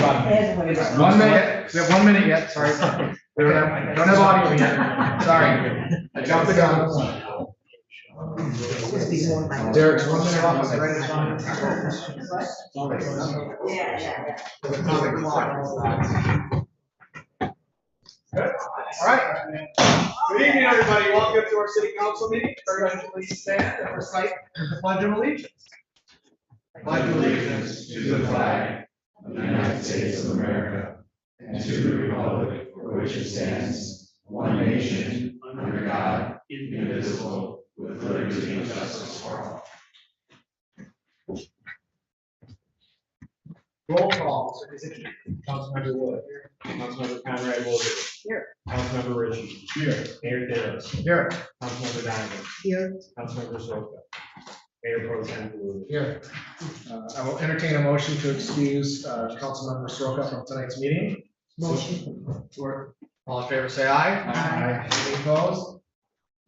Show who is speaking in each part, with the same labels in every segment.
Speaker 1: 1 minute. We have 1 minute yet. Sorry. We don't have audio yet. Sorry. I jumped the gun. Derek's 1 minute off. I'm ready to sign. All right. Good evening, everybody. Welcome to our city council meeting. Everybody please stand and recite the Pledge of Allegiance.
Speaker 2: I pledge allegiance to the flag of the United States of America and to the republic for which it stands, one nation, under God, indivisible, with liberty and justice for all.
Speaker 1: Roll call.
Speaker 3: Councilmember Wood. Here. Councilmember Conrad Wilson.
Speaker 1: Here.
Speaker 3: Councilmember Ritchie.
Speaker 1: Here.
Speaker 3: Mayor Dennis.
Speaker 1: Here.
Speaker 3: Councilmember Donovan.
Speaker 4: Here.
Speaker 3: Councilmember Soka. Mayor Pro Tem Blue.
Speaker 1: Here. I will entertain a motion to excuse Councilmember Soroka from tonight's meeting.
Speaker 4: Motion.
Speaker 1: All in favor, say aye.
Speaker 4: Aye.
Speaker 1: Any opposed?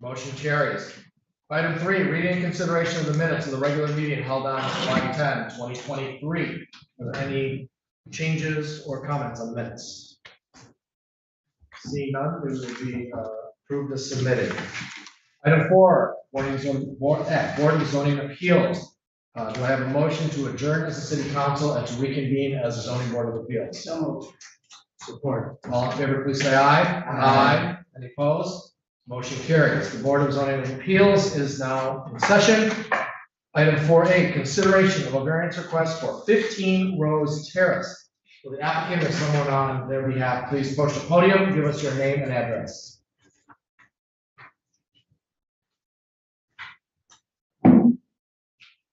Speaker 1: Motion carries. Item 3, reading and consideration of the minutes of the regular meeting held on July 10, 2023. Are there any changes or comments on the minutes? Seeing none, they will be approved as submitted. Item 4, Board of Zoning Appeals. Do I have a motion to adjourn as a city council and to reconvene as a zoning board of appeals?
Speaker 4: So moved.
Speaker 1: Support. All in favor, please say aye. Aye. Any opposed? Motion carries. The Board of Zoning Appeals is now in session. Item 4A, consideration of a variance request for 15 Rose Terrace. Will the applicant or someone on their behalf please approach the podium, give us your name and address.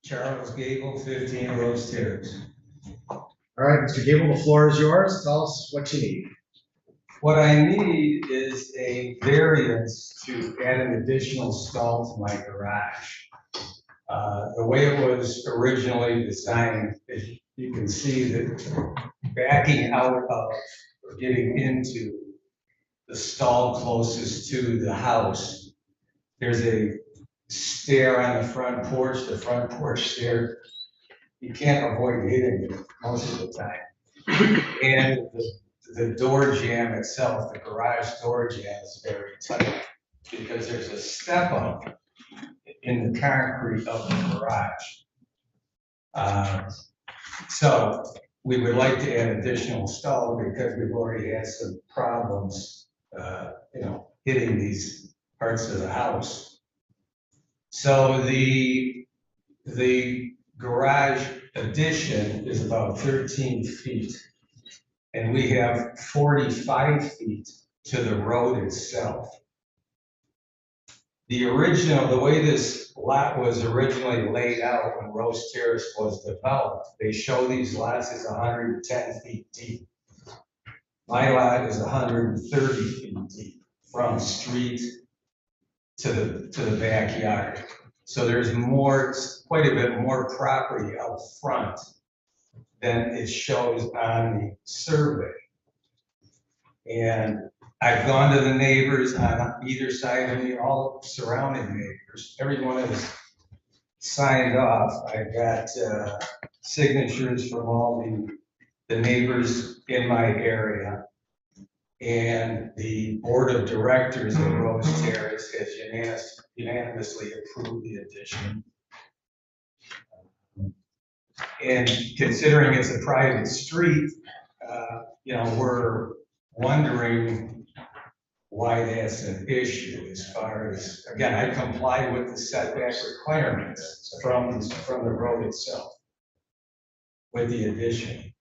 Speaker 5: Charles Gable, 15 Rose Terrace.
Speaker 1: All right, Mr. Gable, the floor is yours. Tell us what you need.
Speaker 5: What I need is a variance to add an additional stall to my garage. The way it was originally designed, you can see that backing out of or getting into the stall closest to the house, there's a stair on the front porch. The front porch stair, you can't avoid hitting it most of the time. And the door jamb itself, the garage door jamb is very tight because there's a step up in the concrete of the garage. So we would like to add additional stall because we've already had some problems, hitting these parts of the house. So the garage addition is about 13 feet. And we have 45 feet to the road itself. The way this lot was originally laid out when Rose Terrace was developed, they show these lots as 110 feet deep. My lot is 130 feet deep from street to the backyard. So there's quite a bit more property out front than it shows on the survey. And I've gone to the neighbors on either side of me, all surrounding neighbors. Everyone is signed off. I've got signatures from all the neighbors in my area. And the board of directors of Rose Terrace has unanimously approved the addition. And considering it's a private street, we're wondering why that's an issue as far as, again, I comply with the setback requirements from the road itself with the addition.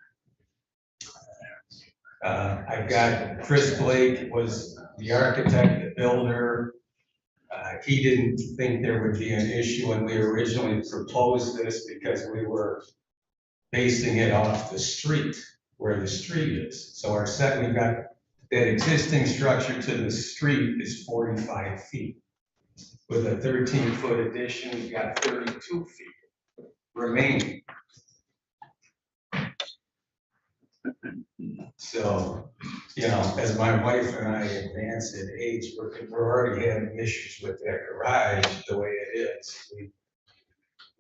Speaker 5: I've got Chris Blake was the architect, the builder. He didn't think there would be an issue when we originally proposed this because we were basing it off the street, where the street is. So we've got that existing structure to the street is 45 feet. With a 13-foot addition, we've got 32 feet remaining. So, as my wife and I advance in age, we're already having issues with that garage the way it is. We'd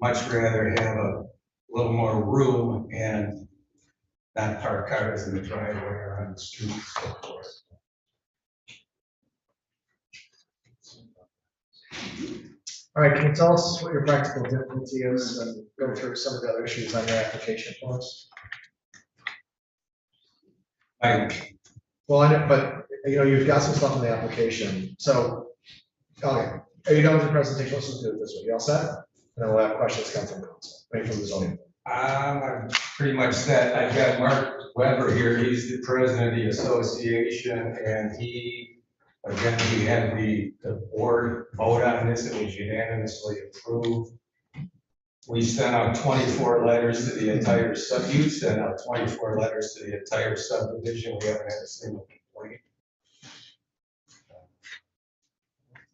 Speaker 5: much rather have a little more room and not park cars in the driveway or on the street and so forth.
Speaker 1: All right, can you tell us what your practical difficulty is and go through some of the other issues on your application for us? Well, I know, but, you know, you've got some stuff in the application, so, okay, are you done with the presentation? Let's just do it this way. You all set? And then we'll have questions come from council, from the zoning.
Speaker 5: I'm pretty much set. I've got Mark Weber here. He's the president of the association, and again, we had the board vote on this. It was unanimously approved. We sent out 24 letters to the entire you sent out 24 letters to the entire subdivision. We haven't had a single complaint.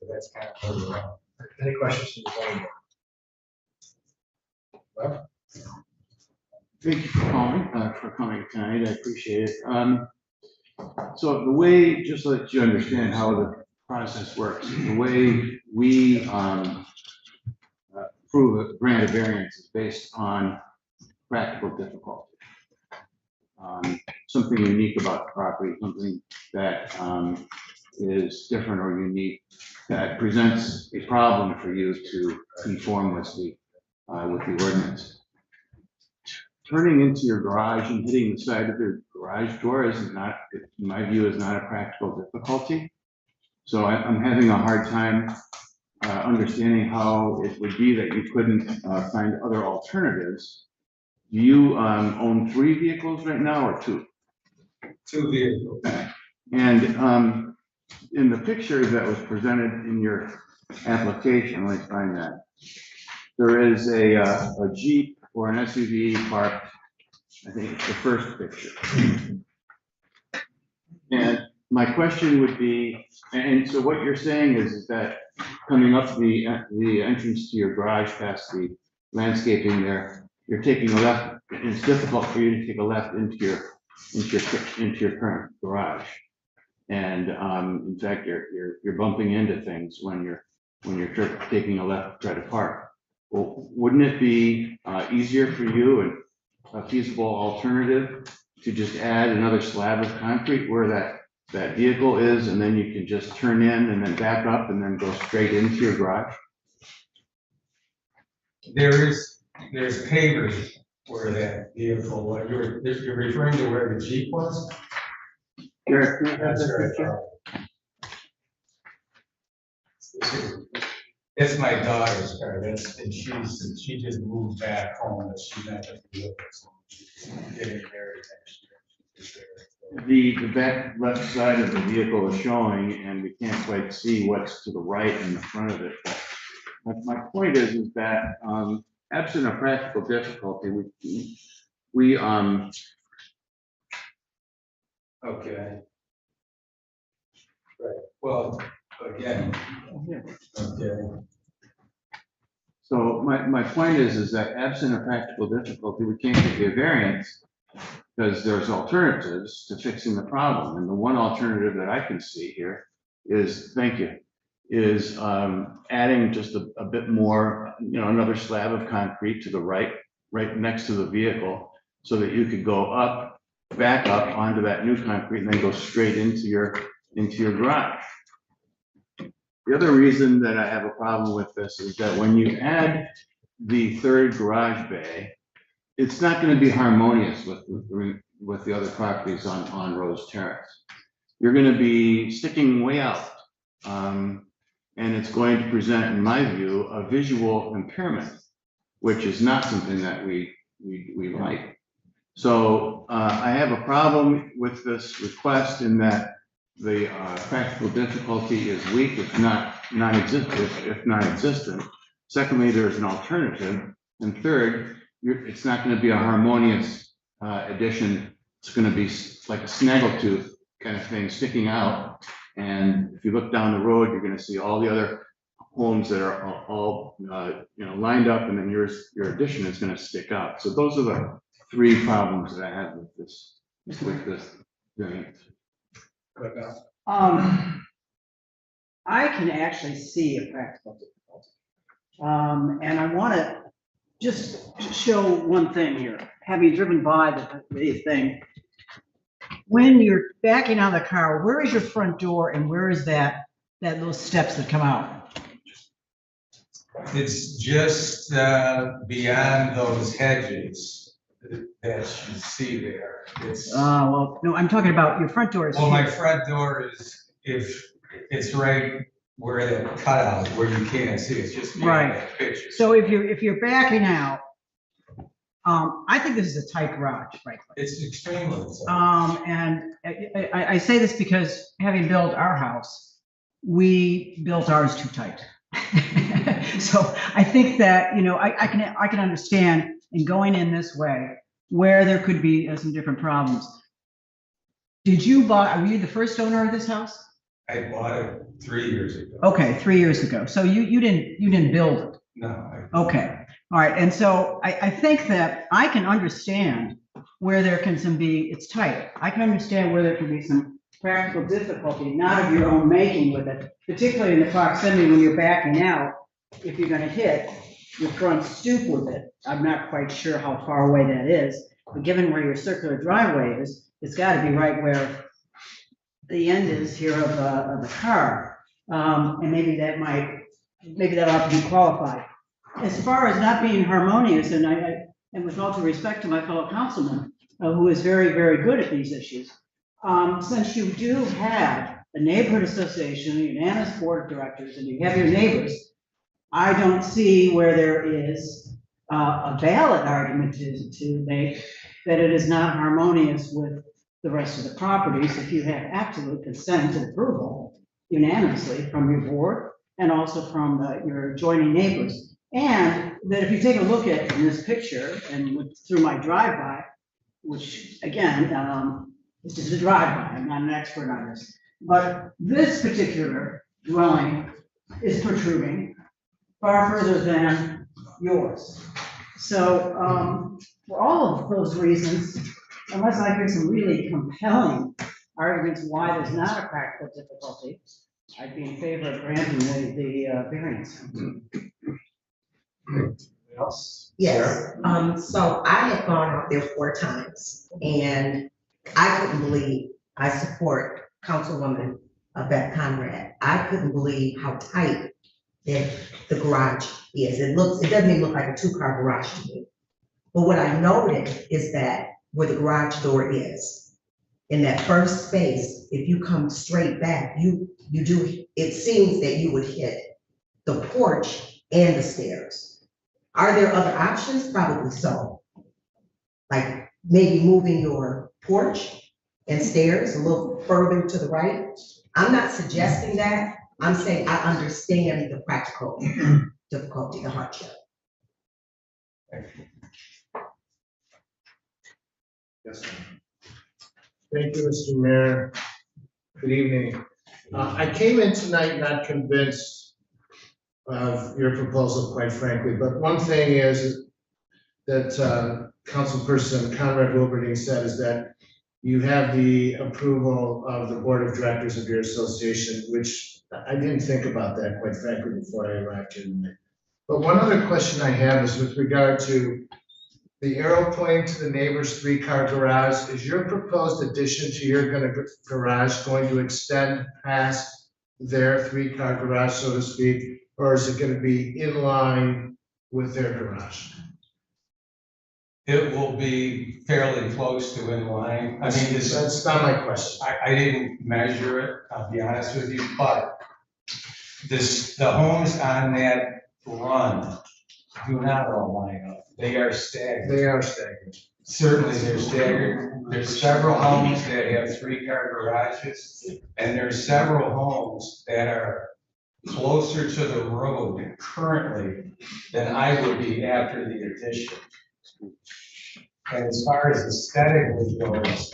Speaker 5: So that's kind of where we're at.
Speaker 1: Any questions from the zoning board? Well,
Speaker 4: Thank you for coming tonight. I appreciate it. So the way, just so that you understand how the process works, the way we approve a grant of variance is based on practical difficulty. Something unique about the property, something that is different or unique, that presents a problem for you to conform with the ordinance. Turning into your garage and hitting the side of your garage door is not, in my view, is not a practical difficulty. So I'm having a hard time understanding how it would be that you couldn't find other alternatives. Do you own 3 vehicles right now or 2?
Speaker 5: 2 vehicles.
Speaker 4: And in the picture that was presented in your application, let me find that. There is a Jeep or an SUV parked, I think it's the first picture. And my question would be, and so what you're saying is that coming up the entrance to your garage past the landscaping there, you're taking a left, it's difficult for you to take a left into your current garage. And in fact, you're bumping into things when you're taking a left to try to park. Well, wouldn't it be easier for you and a feasible alternative to just add another slab of concrete where that vehicle is, and then you can just turn in and then back up and then go straight into your garage?
Speaker 5: There's pavers where that vehicle, you're referring to where the Jeep was?
Speaker 4: Eric, can I have
Speaker 5: That's
Speaker 4: that
Speaker 5: right.
Speaker 4: picture?
Speaker 5: It's my daughter's car, and she just moved back home, but she's not gonna be with us. She's getting married next year.
Speaker 4: The back left side of the vehicle is showing, and we can't quite see what's to the right and the front of it. But my point is that absent a practical difficulty, we
Speaker 5: Okay. Right, well, again, okay.
Speaker 4: So my point is that absent a practical difficulty, we can't give you a variance because there's alternatives to fixing the problem. And the one alternative that I can see here is, adding just a bit more, another slab of concrete to the right next to the vehicle, so that you could go back up onto that new concrete and then go straight into your garage. The other reason that I have a problem with this is that when you add the 3rd garage bay, it's not going to be harmonious with the other properties on Rose Terrace. You're going to be sticking way out, and it's going to present, in my view, a visual impairment, which is not something that we like. So I have a problem with this request in that the practical difficulty is weak, if not non-existent. Secondly, there's an alternative. And third, it's not going to be a harmonious addition. It's going to be like a snaggletooth kind of thing sticking out. And if you look down the road, you're going to see all the other homes that are all lined up, and then your addition is going to stick out. So those are the 3 problems that I have with this variance.
Speaker 6: I can actually see a practical difficulty. And I want to just show one thing here. having driven by the thing, when you're backing out of the car, where is your front door and where is that those steps that come out?
Speaker 5: It's just beyond those hedges that you see there. It's,
Speaker 6: Well, no, I'm talking about your front door is
Speaker 5: well, my
Speaker 6: here.
Speaker 5: front door is, if it's right where the cutout, where you can't see, it's just beyond
Speaker 6: Right.
Speaker 5: that picture.
Speaker 6: So if you're backing out, I think this is a tight garage, frankly.
Speaker 5: It's extremely.
Speaker 6: And I say this because having built our house, we built ours too tight. So I think that, you know, I can understand in going in this way where there could be some different problems. Were you the first owner of this house?
Speaker 5: I bought it 3 years ago.
Speaker 6: Okay, 3 years ago. So you didn't build it.
Speaker 5: No,
Speaker 6: Okay, all right, and so I think that I can understand where there can it's tight. I can understand where there can be some practical difficulty, not of your own making with it, particularly in the proximity when you're backing out, if you're gonna hit your front stoop with it. I'm not quite sure how far away that is, but given where your circular driveway is, it's gotta be right where the end is here of the car. And maybe that ought to be qualified. As far as not being harmonious, and with all due respect to my fellow councilman, who is very, very good at these issues, since you do have a neighborhood association, a unanimous board of directors, and you have your neighbors, I don't see where there is a valid argument to make that it is not harmonious with the rest of the properties if you have absolute consent and approval unanimously from your board and also from your adjoining neighbors. And that if you take a look at this picture and through my drive-by, which again, this is a drive-by, I'm not an expert on this, but this particular dwelling is protruding far further than yours. So for all of those reasons, unless I hear some really compelling arguments why there's not a practical difficulty, I'd be in favor of granting the variance.
Speaker 3: Else?
Speaker 7: Yes, so I had gone out there 4 times and I couldn't believe, I support Councilwoman Beth Conrad. I couldn't believe how tight the garage is. It doesn't even look like a 2-car garage to me. But what I noted is that where the garage door is, in that first space, if you come straight back, it seems that you would hit the porch and the stairs. Are there other options? Probably so. Like maybe moving your porch and stairs a little further to the right. I'm not suggesting that. I'm saying I understand the practical difficulty, the hardship.
Speaker 1: Yes, sir.
Speaker 3: Thank you, Mr. Mayor. Good evening. I came in tonight not convinced of your proposal, quite frankly, but one thing is that Councilperson Conrad Wilberding said is that you have the approval of the board of directors of your association, which I didn't think about that, quite frankly, before I arrived here tonight. But one other question I have is with regard to the arrow pointing to the neighbor's 3-car garage. Is your proposed addition to your garage going to extend past their 3-car garage, so to speak? Or is it going to be in line with their garage?
Speaker 5: It will be fairly close to in line. I mean,
Speaker 3: That's not my question.
Speaker 5: I didn't measure it, I'll be honest with you, but the homes on that run do not all line up. They are staggered.
Speaker 3: They are staggered.
Speaker 5: Certainly, they're staggered. There's several homes that have 3-car garages, and there's several homes that are closer to the road currently than I would be after the addition. And as far as aesthetically goes,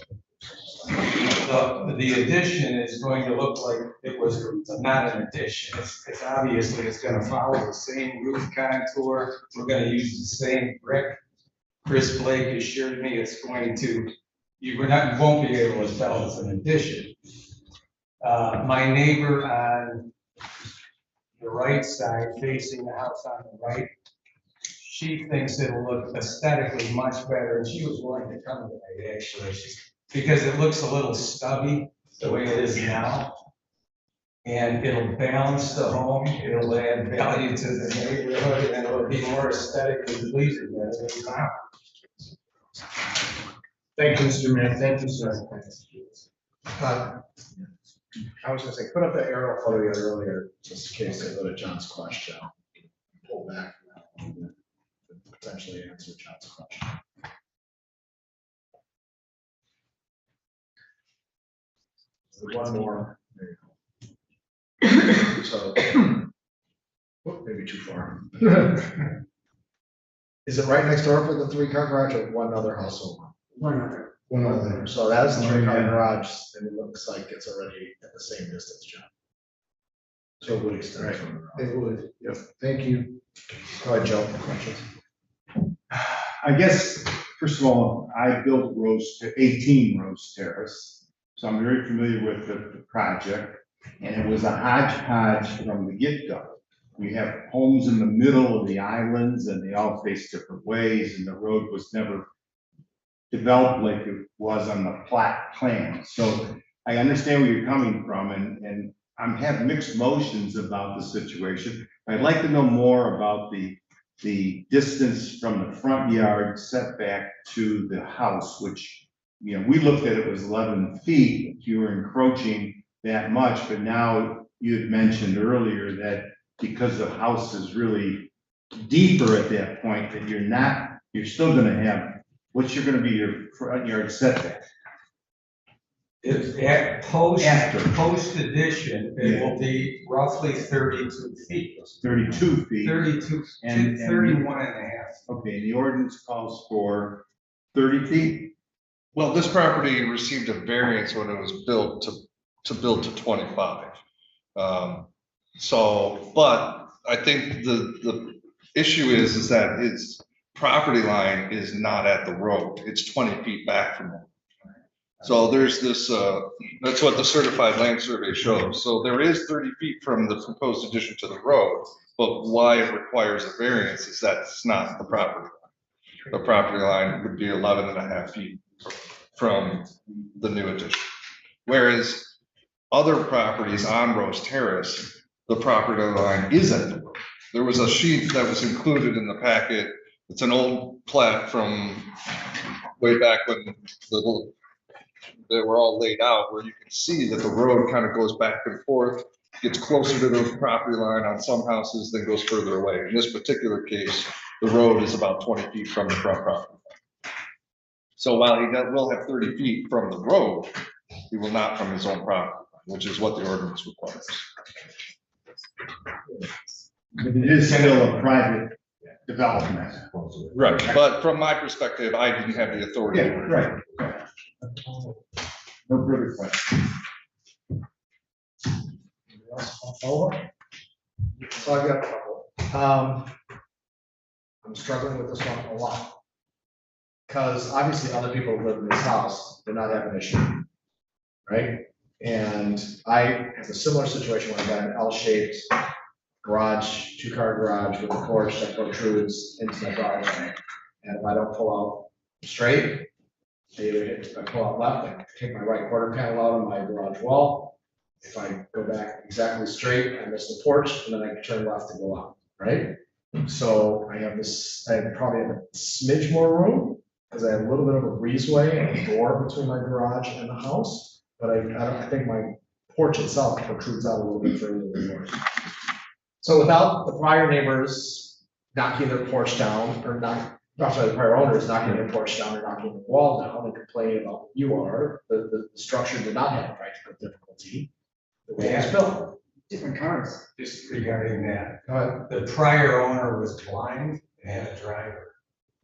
Speaker 5: the addition is going to look like it was not an addition. It's obviously, it's gonna follow the same roof contour. We're gonna use the same brick. Chris Blake assured me it's going to, you won't be able to tell it's an addition. My neighbor on the right side, facing the house on the right, she thinks it'll look aesthetically much better, and she was willing to come tonight, actually, because it looks a little stubby the way it is now. And it'll balance the home, it'll add value to the neighborhood, and it'll be more aesthetically pleasing than it is now.
Speaker 3: Thank you, Mr. Mayor. Thank you, sir.
Speaker 1: I was gonna say, put up the aerial photo you had earlier, just in case they go to John's question. Pull back from that a little bit, to potentially answer John's question. One more. There you go. So, whoop, maybe too far. Is it right next door for the 3-car garage or one other house over?
Speaker 6: One other.
Speaker 3: One other.
Speaker 1: So that is the 3-car garage, and it looks like it's already at the same distance, John. So it would extend from the road.
Speaker 3: It would. Yep. Thank you.
Speaker 1: Go ahead, Joe, questions?
Speaker 2: I guess, first of all, I built 18 Rose Terrace, so I'm very familiar with the project. And it was a hodgepodge from the get-go. We have homes in the middle of the islands and they all face different ways, and the road was never developed like it was on the plat plan. So I understand where you're coming from, and I'm have mixed emotions about the situation. I'd like to know more about the distance from the front yard setback to the house, which, you know, we looked at it was 11 feet. You were encroaching that much, but now you had mentioned earlier that because the house is really deeper at that point, that you're still gonna have, what's gonna be your front yard setback?
Speaker 5: If at post addition, it
Speaker 2: Yeah.
Speaker 5: will be roughly 32 feet.
Speaker 2: 32 feet.
Speaker 5: 32
Speaker 2: And-
Speaker 5: to 31 and a half.
Speaker 2: Okay, and the ordinance calls for 30 feet?
Speaker 8: Well, this property received a variance when it was built to build to 25. So, but I think the issue is that its property line is not at the road. It's 20 feet back from it. So there's this, that's what the certified land survey shows. So there is 30 feet from the proposed addition to the road, but why it requires a variance is that it's not the property line. The property line would be 11 and a half feet from the new addition. Whereas other properties on Rose Terrace, the property line is at the road. There was a sheet that was included in the packet. It's an old plat from way back when they were all laid out, where you can see that the road kind of goes back and forth, gets closer to the property line on some houses, then goes further away. In this particular case, the road is about 20 feet from the front property line. So while he will have 30 feet from the road, he will not from his own property, which is what the ordinance requires.
Speaker 2: But it is still a private development.
Speaker 8: Right. But from my perspective, I didn't have the authority.
Speaker 2: Yeah, right. No further questions.
Speaker 1: Anybody else want to follow up? So I've got a couple. I'm struggling with this one a lot. Because obviously other people who live in this house, they're not having an issue, right? And I have a similar situation where I've got an L-shaped garage, 2-car garage with a porch that protrudes into my driveway. And if I don't pull out straight, if I pull out left, I take my right quarter panel out of my garage wall. If I go back exactly straight, I miss the porch, and then I can turn left to go out, right? So I have this, I probably have a smidge more room, because I have a little bit of a breezeway and a door between my garage and the house. But I think my porch itself protrudes out a little bit further than yours. So without the prior neighbors knocking their porch down, or not, sorry, the prior owners knocking their porch down or knocking the wall down and complaining about what you are, the structure did not have practical difficulty. The way it's built.
Speaker 6: Different cars.
Speaker 5: Just regarding that,
Speaker 1: Go ahead.
Speaker 5: the prior owner was blind and had a driver.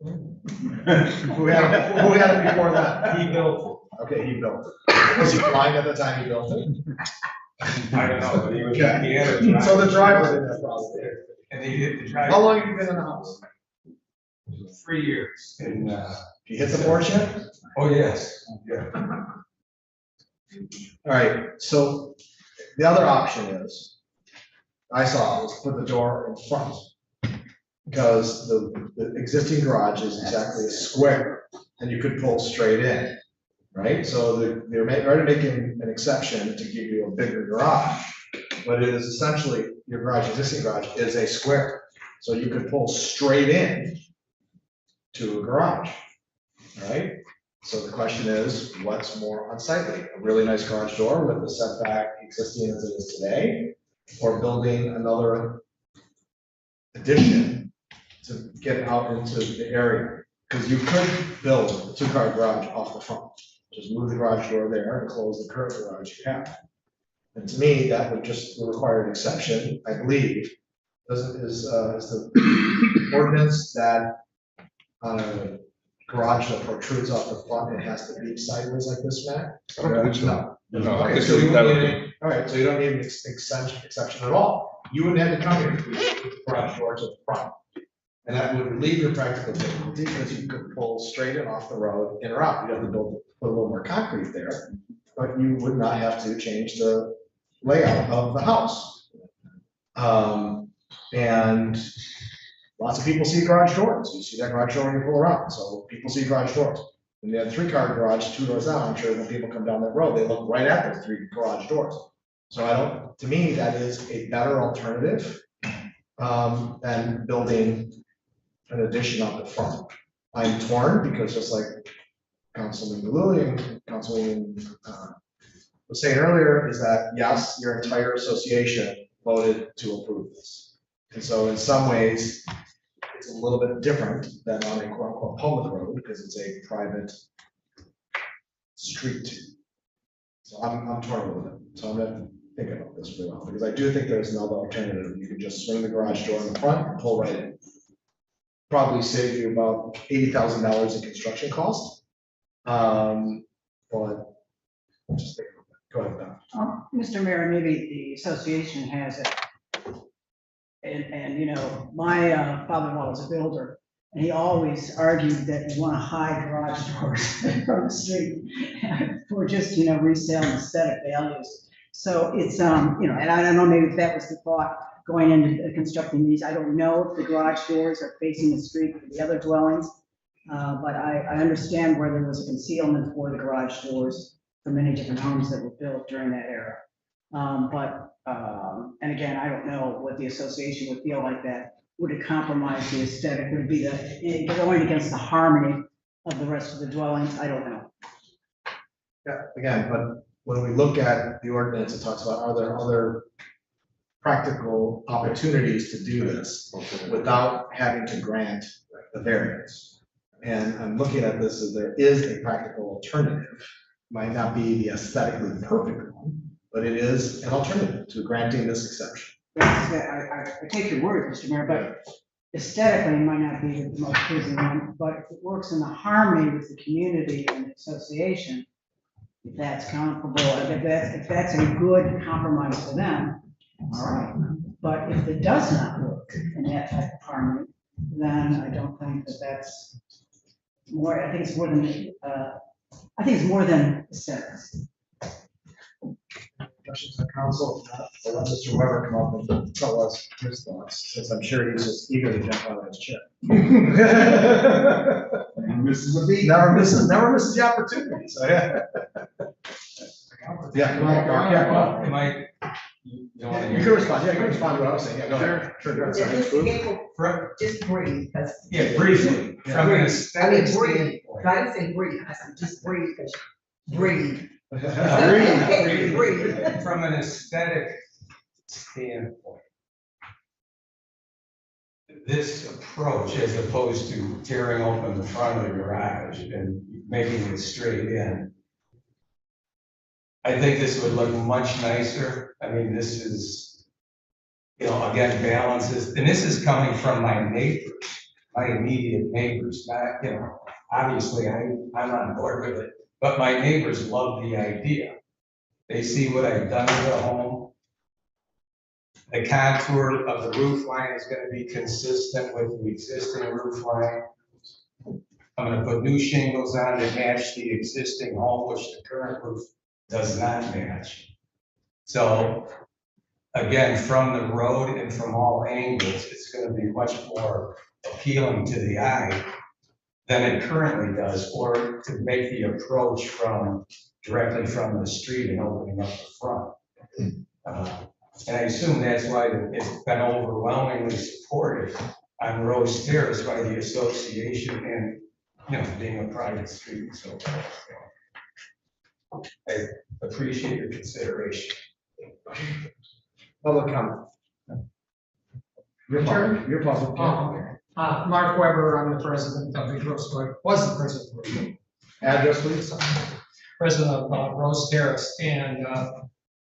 Speaker 1: Who had it before that?
Speaker 5: He built
Speaker 1: Okay, he built it. Was he blind at the time he built it?
Speaker 5: it. I don't know, but he
Speaker 1: Okay.
Speaker 5: had a driver.
Speaker 1: So the driver didn't have problems.
Speaker 5: And he hit the driver.
Speaker 1: How long have you been in the house?
Speaker 5: 3 years. And,
Speaker 1: You hit the porch yet?
Speaker 5: oh, yes, yeah.
Speaker 1: All right, so the other option is, I saw, was put the door in front. Because the existing garage is exactly a square, and you could pull straight in, right? So they're already making an exception to give you a bigger garage, but it is essentially, your garage, existing garage is a square. So you could pull straight in to a garage, right? So the question is, what's more unsightly? A really nice garage door with the setback existing as it is today, or building another addition to get out into the area? Because you could build a two-car garage off the front. Just move the garage door there and close the current garage you have. And to me, that would just require an exception, I believe, is the ordinance that on a garage that protrudes off the front, it has to be sideways like this, Matt?
Speaker 8: I don't think so.
Speaker 1: No.
Speaker 8: No, I
Speaker 1: Okay,
Speaker 8: think
Speaker 1: so you
Speaker 8: that
Speaker 1: wouldn't
Speaker 8: would
Speaker 1: need any- all right, so you don't need an exception at all. You wouldn't have to come here with the garage door to the front. And that would relieve your practical difficulty because you could pull straight in off the road in or out. You'd have to put a little more concrete there, but you would not have to change the layout of the house. And lots of people see garage doors. You see that garage door when you pull around. So people see garage doors. When you have a three-car garage, 2 doors down, I'm sure when people come down that road, they look right at those 3 garage doors. So to me, that is a better alternative than building an addition on the front. I'm torn because just like Councilman Galuli and Councilman was saying earlier, is that yes, your entire association voted to approve this. And so in some ways, it's a little bit different than on a quote unquote public road because it's a private street. So I'm torn with it. So I'm gonna think about this for a while because I do think there's another alternative. You could just swing the garage door in the front and pull right in. Probably save you about $80,000 in construction cost. But just think about that. Go ahead, Don.
Speaker 6: Mr. Mayor, maybe the association has it. And, you know, my father-in-law was a builder, and he always argued that you want to hide garage doors from the street for just, you know, resale and aesthetic values. So it's, you know, and I don't know, maybe if that was the thought going into constructing these. I don't know if the garage doors are facing the street for the other dwellings. But I understand where there was a concealment for the garage doors for many different homes that were built during that era. And again, I don't know what the association would feel like that. Would it compromise the aesthetic? Would it be going against the harmony of the rest of the dwellings? I don't know.
Speaker 1: Yeah, again, but when we look at the ordinance, it talks about, are there other practical opportunities to do this without having to grant the variance? And I'm looking at this as there is a practical alternative. Might not be the aesthetically perfect one, but it is an alternative to granting this exception.
Speaker 6: I take your word, Mr. Mayor, but aesthetically it might not be the most pleasing one, but if it works in the harmony with the community and the association, if that's comparable, if that's a good compromise for them, all right. But if it does not work in that type of harmony, then I don't think that that's more, I think it's more than aesthetics.
Speaker 1: Questions on council? I'll let Mr. Weber come up and tell us his thoughts, since I'm sure he's just eager to jump out of his chair.
Speaker 2: Mrs. A B.
Speaker 1: Never misses the opportunity, so yeah. Yeah, come on, Mark, yeah, come on.
Speaker 5: Am I? You don't wanna
Speaker 1: You
Speaker 5: hear-
Speaker 1: can respond, yeah, you can respond to what I was saying, yeah, go ahead. Sure, go ahead.
Speaker 7: Mr. Gable,
Speaker 5: From-
Speaker 7: just breathe, because.
Speaker 5: Yeah, briefly, from an aesthetic
Speaker 7: breathe.
Speaker 5: standpoint.
Speaker 7: I didn't say breathe, I said just breathe, 'cause breathe.
Speaker 5: Breathe.
Speaker 7: Breathe.
Speaker 5: From an aesthetic standpoint, this approach, as opposed to tearing open the front of the garage and making it straight in, I think this would look much nicer. I mean, this is, you know, again, balances, and this is coming from my neighbors, my immediate neighbors, not, you know, obviously I'm on board with it, but my neighbors love the idea. They see what I've done to the home. The contour of the roof line is gonna be consistent with the existing roof line. I'm gonna put new shingles on to match the existing home, which the current roof does not match. So, again, from the road and from all angles, it's gonna be much more appealing to the eye than it currently does, or to make the approach directly from the street and opening up the front. And I assume that's why it's been overwhelmingly supported on Rose Terrace by the association and, being a private street and so forth. I appreciate your consideration.
Speaker 1: Public comment. Your turn, your puzzle.
Speaker 9: Mark Weber, I'm the president of the was the president.
Speaker 1: Address, please.
Speaker 9: President of Rose Terrace, and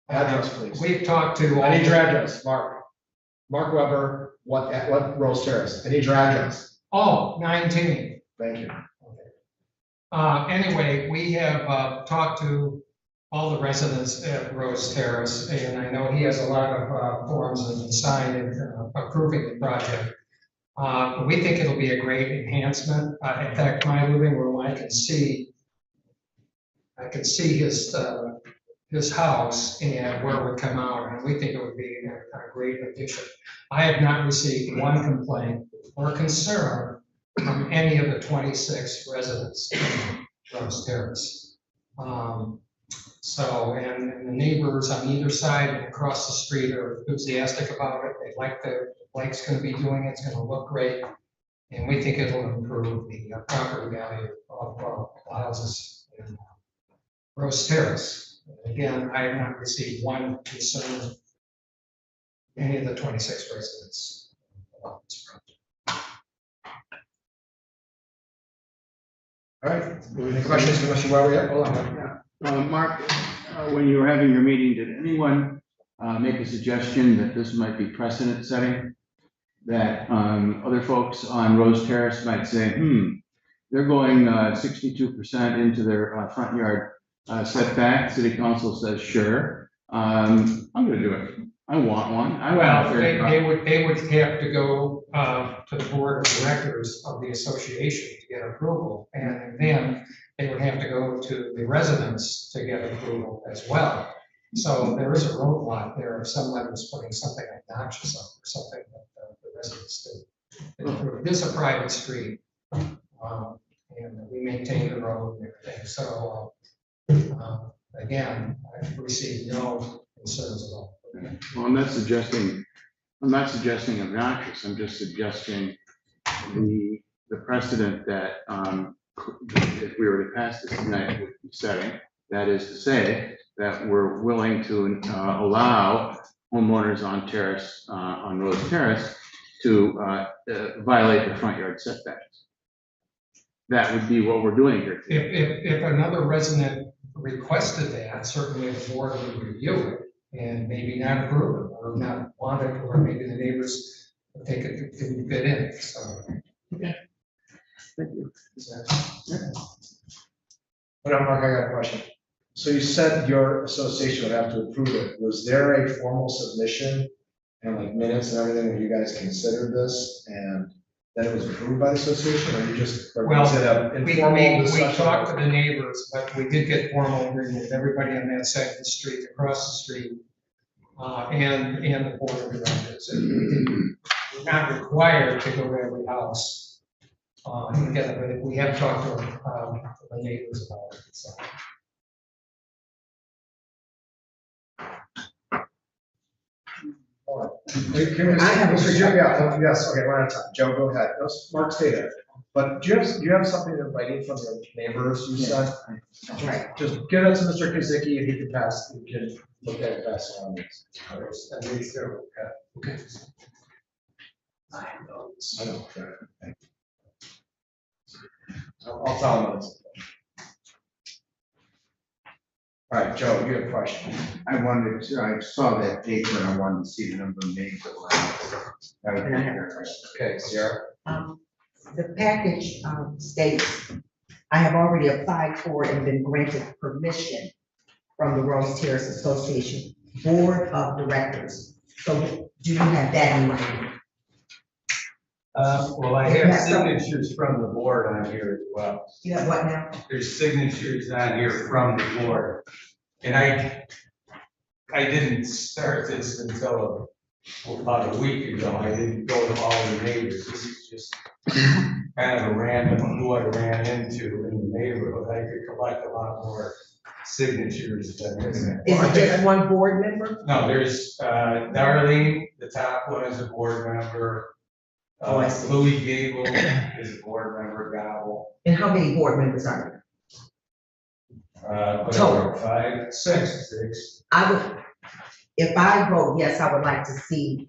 Speaker 1: Address, please.
Speaker 9: we've talked to.
Speaker 1: I need your address, Mark. Mark Weber, what Rose Terrace? I need your address.
Speaker 9: Oh, 19.
Speaker 1: Thank you.
Speaker 9: Anyway, we have talked to all the residents at Rose Terrace, and I know he has a lot of forms and signed approving the project. We think it'll be a great enhancement. In fact, my living room, I can see his house and where it would come out, and we think it would be a great addition. I have not received one complaint or concern from any of the 26 residents of Rose Terrace. And the neighbors on either side and across the street are enthusiastic about it. They like Blake's gonna be doing it, it's gonna look great. And we think it'll improve the property value of the houses in Rose Terrace. Again, I have not received one concern from any of the 26 residents about this project.
Speaker 1: All right, any questions for Mr. Weber yet? Hold on.
Speaker 4: Mark, when you were having your meeting, did anyone make a suggestion that this might be precedent setting? That other folks on Rose Terrace might say, they're going 62% into their front yard setback. City council says, sure, I'm gonna do it. I want one. I want a fair trial.
Speaker 9: They would have to go to the board of directors of the association to get approval. And then they would have to go to the residents to get approval as well. So there is a roadblock there if someone was putting something obnoxious up or something that the residents did. It is a private street. And we maintain the road and everything. So again, I've received no concerns at all.
Speaker 4: Well, I'm not suggesting obnoxious. I'm just suggesting the precedent that if we were to pass this tonight would be setting. That is to say that we're willing to allow homeowners on terrace, on Rose Terrace, to violate the front yard setbacks. That would be what we're doing here today.
Speaker 9: If another resident requested that, certainly the board would review it and maybe not approve it or not want it, or maybe the neighbors would think it didn't fit in, so.
Speaker 4: Okay. Thank you.
Speaker 1: Hold on, Mark, I got a question. So you said your association would have to approve it. Was there a formal submission and like minutes and everything where you guys considered this and then it was approved by the association, or you just? Or was it a informal
Speaker 9: We
Speaker 1: discussion?
Speaker 9: talked to the neighbors, but we did get formal agreement with everybody on that side of the street, across the street, and the board of directors. And we're not required to go to every house together, but we have talked to the neighbors about it, so.
Speaker 1: Mr. Joe, yes, okay, we're out of time. Joe, go ahead. Mark, stay there. But do you have something in writing from your neighbors you said?
Speaker 7: Right.
Speaker 1: Just give that to Mr. Kazicki and he can pass, he can look at it, pass it on this. And these two, okay. I know. Okay. I'll tell him this. All right, Joe, you have a question.
Speaker 2: I saw that paper and I wanted to see the number of names that were on it.
Speaker 7: And I have a question.
Speaker 1: Okay, Sierra.
Speaker 7: The package states, I have already applied for and been granted permission from the Rose Terrace Association Board of Directors. So do you have that in mind?
Speaker 5: Well, I have signatures from the board on here as well.
Speaker 7: You have what now?
Speaker 5: There's signatures on here from the board. And I didn't start this until about a week ago. I didn't go to all the neighbors. This is just kind of a random who I ran into in the neighborhood. I could collect a lot more signatures than this.
Speaker 7: Is it just one board member?
Speaker 5: No, there's, Darlene, the top one is a board member.
Speaker 7: Oh, I see.
Speaker 5: Louis Gable is a board member, Gobble.
Speaker 7: And how many board members are
Speaker 5: Whatever, 5, 6.
Speaker 7: I would, if I vote yes, I would like to see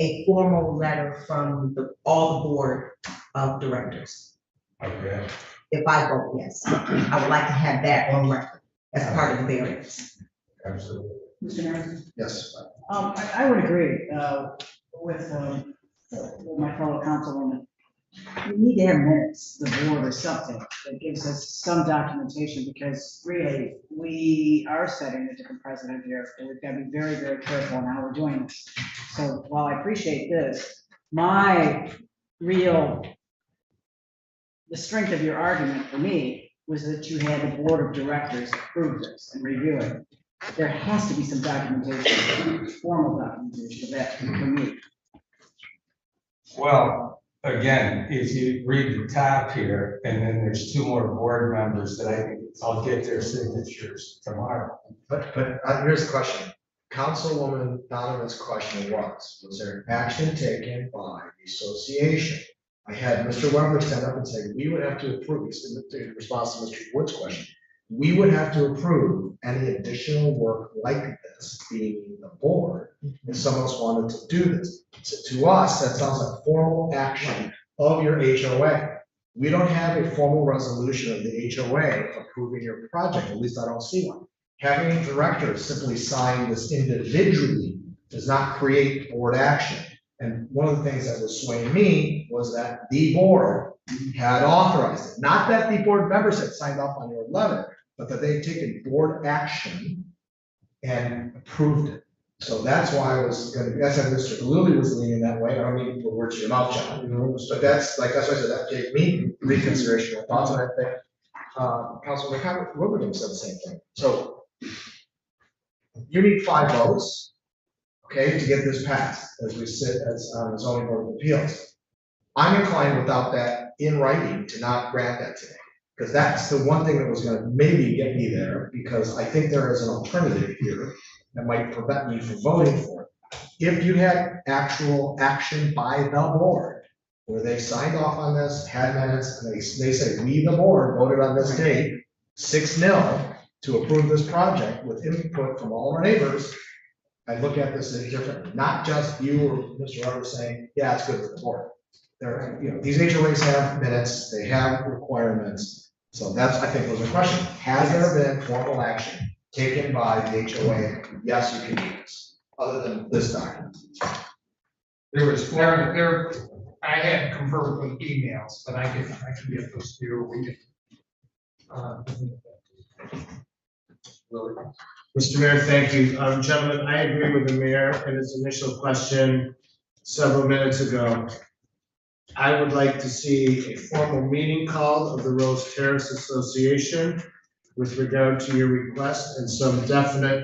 Speaker 7: a formal letter from all the board of directors.
Speaker 5: Okay.
Speaker 7: If I vote yes, I would like to have that on record as part of the variance.
Speaker 5: Absolutely.
Speaker 6: Mr. Mayor?
Speaker 1: Yes.
Speaker 6: I would agree, with my fellow councilwoman. We need to have minutes, the board or something that gives us some documentation, because really, we are setting a different precedent here, and we've got to be very, very careful on how we're doing this. So while I appreciate this, the strength of your argument for me was that you had the board of directors approve this and review it. There has to be some documentation, formal documentation of that for me.
Speaker 5: Well, again, if you read the top here, and then there's 2 more board members that I think I'll get their signatures tomorrow.
Speaker 1: But here's the question. Councilwoman Donovan's question was there action taken by the association? I had Mr. Weber stand up and say, we would have to approve, in response to Mr. Wood's question, we would have to approve any additional work like this, being the board, if someone else wanted to do this. So to us, that sounds like formal action of your HOA. We don't have a formal resolution of the HOA approving your project, at least I don't see one. Having directors simply sign this individually does not create board action. And one of the things that was swaying me was that the board had authorized it. Not that the board members had signed off on your letter, but that they'd taken board action and approved it. So that's why I was gonna, that's how Mr. Galuli was leaning that way. I don't mean to put words in your mouth, John, you know, but that's why I said that gave me reconsideration of thoughts, and I think Councilman Wilbraham said the same thing. So you need 5 votes, okay, to get this passed as we sit as on the zoning board of appeals. I'm inclined without that in writing to not grant that today, because that's the one thing that was gonna maybe get me there, because I think there is an alternative here that might prevent me from voting for it. If you had actual action by the board, where they signed off on this, had minutes, and they say, we, the board, voted on this date, 6-0 to approve this project with input from all our neighbors, I look at this as different, not just you or Mr. Robert saying, yeah, it's good for the board. They're, you know, these HOAs have minutes, they have requirements, so that's, I think, was a question. Has there been formal action taken by the HOA? Yes, you can do this, other than this document.
Speaker 9: There was, I had confirmed with emails, but I can get those to you. We can.
Speaker 3: Mr. Mayor, thank you. Gentlemen, I agree with the mayor in his initial question several minutes ago. I would like to see a formal meeting called of the Rose Terrace Association with regard to your request, and some definite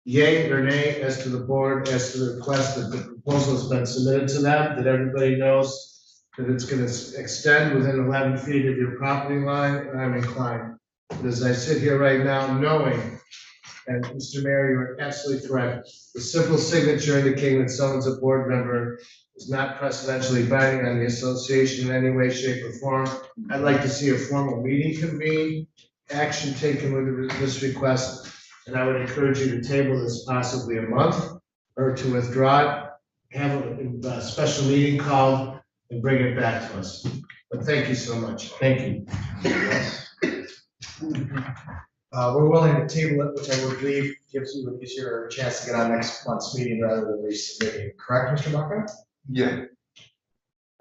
Speaker 3: yay or nay as to the board, as to the request that the proposal has been submitted to them, that everybody knows that it's going to extend within 11 feet of your property line, and I'm inclined. But as I sit here right now, knowing, and Mr. Mayor, you're absolutely correct, the simple signature indicating that someone's a board member is not precedentially binding on the association in any way, shape, or form. I'd like to see a formal meeting convened, action taken with this request, and I would encourage you to table this possibly a month, or to withdraw it, have a special meeting called, and bring it back to us. But thank you so much. Thank you.
Speaker 1: We're willing to table it, which I would believe gives you a chance to get on next month's meeting rather than resubmitting. Correct, Mr. Buckner?
Speaker 8: Yeah.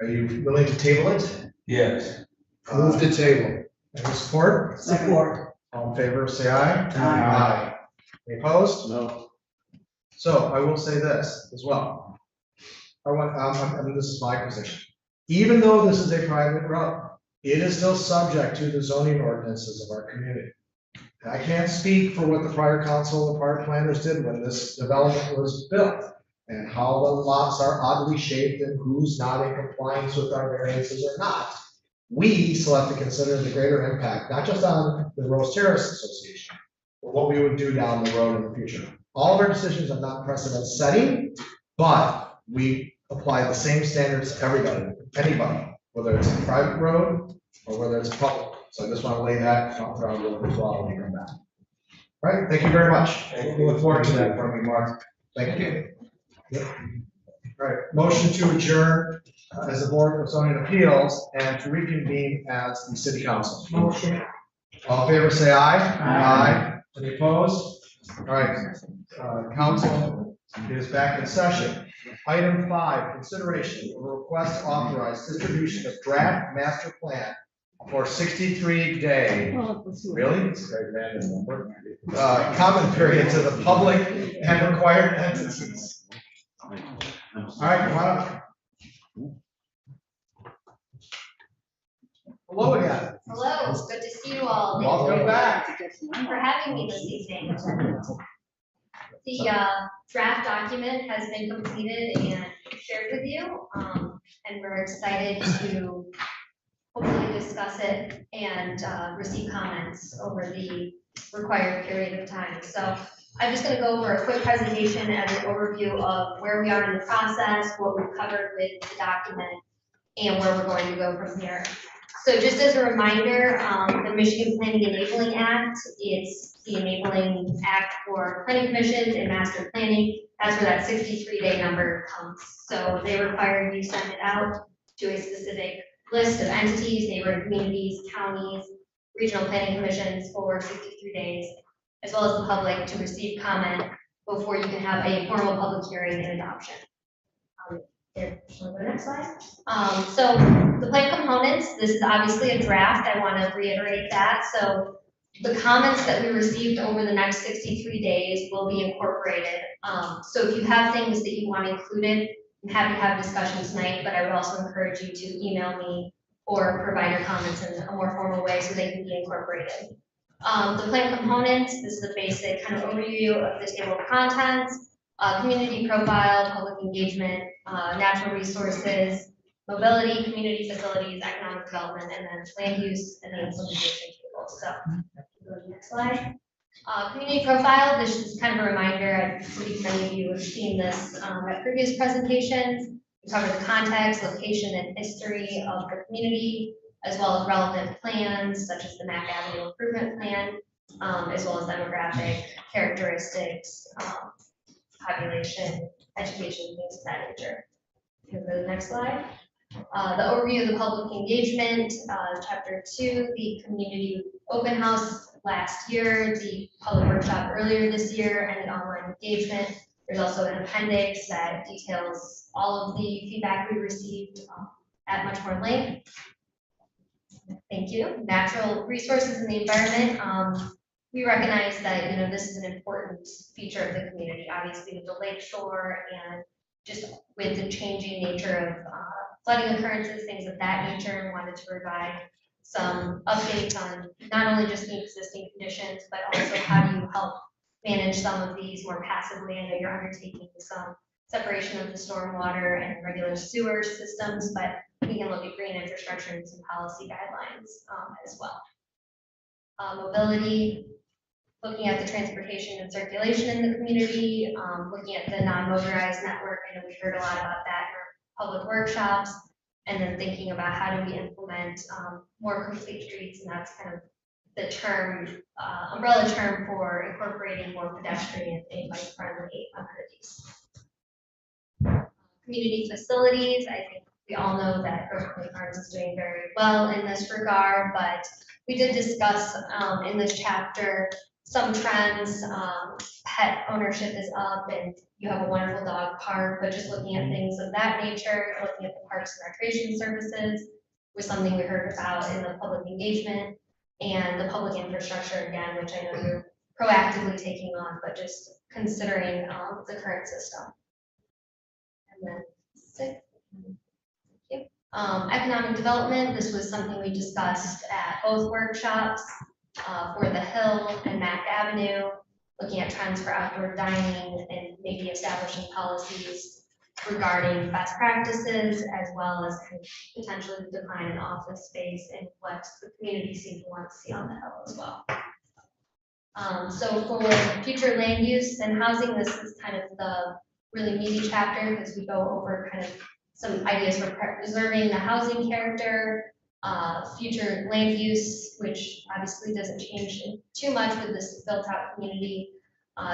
Speaker 1: Are you willing to table it?
Speaker 5: Yes.
Speaker 3: Move to table.
Speaker 1: Any support?
Speaker 7: Support.
Speaker 1: All in favor, say aye.
Speaker 6: Aye.
Speaker 1: Any opposed?
Speaker 4: No.
Speaker 1: So I will say this as well. I mean, this is my position. Even though this is a private road, it is still subject to the zoning ordinances of our community. I can't speak for what the prior council, the prior planners did when this development was built, and how the lots are oddly shaped and who's not in compliance with our variances or not. We still have to consider the greater impact, not just on the Rose Terrace Association, but what we would do down the road in the future. All of our decisions are not precedent setting, but we apply the same standards to everybody, anybody, whether it's a private road or whether it's public. So I just want to lay that on the ground as well when we come back. All right, thank you very much. We look forward to that from you, Mark. Thank you. Yep. All right, motion to adjourn as the Board of Zoning Appeals and to reconvene as the City Council.
Speaker 7: Motion.
Speaker 1: All in favor, say aye. Aye. Any opposed? All right, council is back in session. Item 5, consideration of a request to authorize distribution of draft master plan for 63-day, really? It's a very random number. Comment period to the public and required entities. All right, come on up. Hello again.
Speaker 10: Hello, good to see you all. Thank
Speaker 1: Welcome
Speaker 10: you
Speaker 1: back.
Speaker 10: for having me this evening. The draft document has been completed and shared with you, and we're excited to hopefully discuss it and receive comments over the required period of time. So I'm just going to go over a quick presentation as an overview of where we are in the process, what we've covered with the document, and where we're going to go from here. So just as a reminder, the Michigan Planning Enabling Act, it's the enabling act for planning commissions and master planning. That's where that 63-day number comes. So they require you send it out to a specific list of entities, neighboring communities, counties, regional planning commissions for 63 days, as well as the public to receive comment before you can have a formal public hearing and adoption. Here, shall we go to the next slide? So the plan components, this is obviously a draft. I want to reiterate that. So the comments that we received over the next 63 days will be incorporated. So if you have things that you want included, I'm happy to have discussion tonight, but I would also encourage you to email me or provide your comments in a more formal way so they can be incorporated. The plan components, this is the basic kind of overview of the table of contents. Community profile, public engagement, natural resources, mobility, community facilities, economic development, and then land use and the implementation table. So go to the next slide. Community profile, this is kind of a reminder. I believe many of you have seen this at previous presentations. We cover the context, location, and history of the community, as well as relevant plans such as the Mack Avenue Improvement Plan, as well as demographic characteristics, population, education, things of that nature. Go to the next slide. The overview of the public engagement, chapter 2, the community open house last year, the public workshop earlier this year, and the online engagement. There's also an appendix that details all of the feedback we received at much more length. Thank you. Natural resources in the environment. We recognize that, this is an important feature of the community, obviously with the lake shore and just with the changing nature of flooding occurrences, things of that nature, wanted to provide some updates on not only just the existing conditions, but also how do you help manage some of these more passively. I know you're undertaking some separation of the stormwater and regular sewer systems, but we can look at green infrastructure and some policy guidelines as well. Mobility, looking at the transportation and circulation in the community, looking at the non-motorized network. I know we heard a lot about that in our public workshops, and then thinking about how do we implement more complete streets, and that's kind of the term, umbrella term for incorporating more pedestrian and bike-friendly amenities. Community facilities, I think we all know that Grosse Pointe Farms is doing very well in this regard, but we did discuss in this chapter some trends. Pet ownership is up, and you have a wonderful dog park, but just looking at things of that nature, looking at the parks and recreation services was something we heard about in the public engagement, and the public infrastructure again, which I know you're proactively taking on, but just considering the current system. And then 6. Economic development, this was something we discussed at both workshops for the Hill and Avenue, looking at trends for outdoor dining and maybe establishing policies regarding best practices, as well as kind of potentially define an office space and what the community seems to want to see on the hill as well. So for future land use and housing, this is kind of the really meaty chapter because we go over kind of some ideas for preserving the housing character, future land use, which obviously doesn't change too much with this built out community,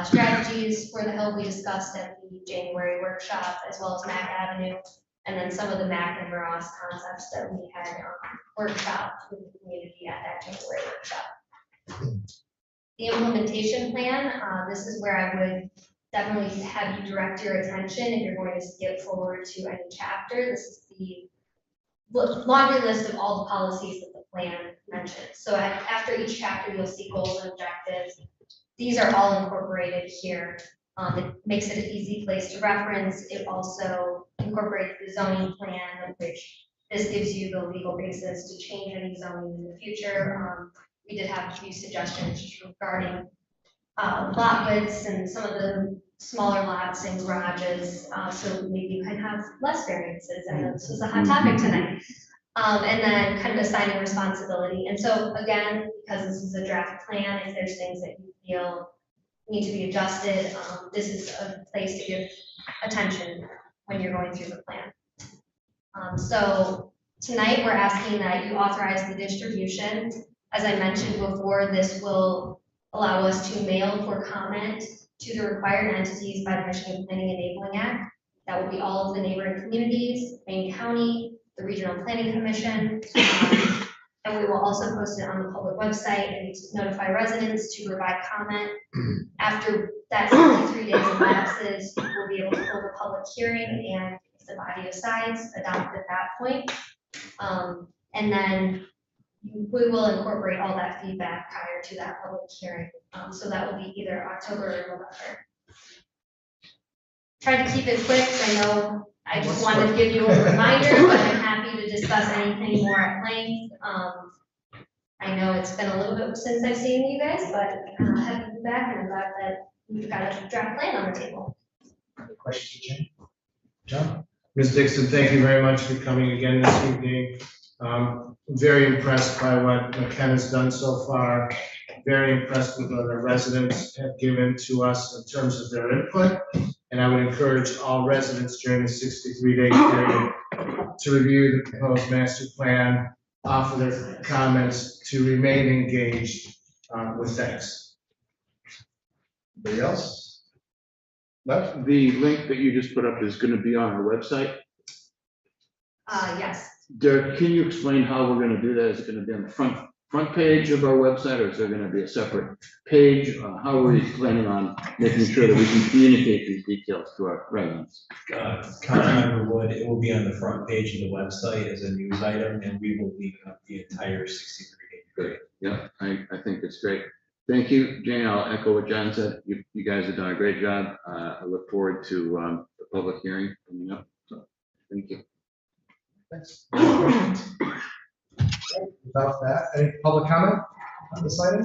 Speaker 10: strategies for the hill we discussed at the January workshop, as well as Mac Avenue, and then some of the Mac and Ross concepts that we had workshopped with the community at that January workshop. The implementation plan, this is where I would definitely have you direct your attention if you're going to skip forward to any chapter. This is the laundry list of all the policies that the plan mentions. So after each chapter, you'll see goals and objectives. These are all incorporated here. It makes it an easy place to reference. It also incorporates the zoning plan, which this gives you the legal basis to change any zoning in the future. We did have a few suggestions regarding lot widths and some of the smaller lots and garages, so maybe you can have less variances. I know this was a hot topic tonight. And then kind of assigning responsibility. And so again, because this is a draft plan, if there's things that you feel need to be adjusted, this is a place to give attention when you're going through the plan. So tonight we're asking that you authorize the distribution. As I mentioned before, this will allow us to mail for comment to the required entities by the Michigan Planning Enabling Act. That would be all of the neighboring communities, Maine County, the Regional Planning Commission. And we will also post it on the public website and notify residents to provide comment. After that 63 days elapses, we'll be able to hold a public hearing, and if the body decides, adopt at that point. And then we will incorporate all that feedback prior to that public hearing. So that will be either October or November. Try to keep it quick. I know I just wanted to give you a reminder, but I'm happy to discuss anything more at length. I know it's been a little bit since I've seen you guys, but happy to be back, and I'm glad that we've got a draft plan on the table.
Speaker 1: Any questions for Jane? John?
Speaker 3: Ms. Dixon, thank you very much for coming again this evening. Very impressed by what McKenna's done so far. Very impressed with what the residents have given to us in terms of their input. And I would encourage all residents during the 63-day period to review the proposed master plan, offer their comments, to remain engaged with thanks.
Speaker 1: Anybody else?
Speaker 4: But the link that you just put up is gonna be on our website.
Speaker 10: Yes.
Speaker 4: Derek, can you explain how we're gonna do that? Is it gonna be on the front page of our website, or is there gonna be a separate page? How are we planning on making sure that we can communicate these details to our residents?
Speaker 11: Councilmember Wood, it will be on the front page of the website as a news item, and we will leave up the entire 63-day period.
Speaker 4: Yeah, I think it's great. Thank you, Jane. I'll echo what John said. You guys have done a great job. I look forward to the public hearing coming up. So, thank you.
Speaker 1: Thanks. Without that, any public comment on this item?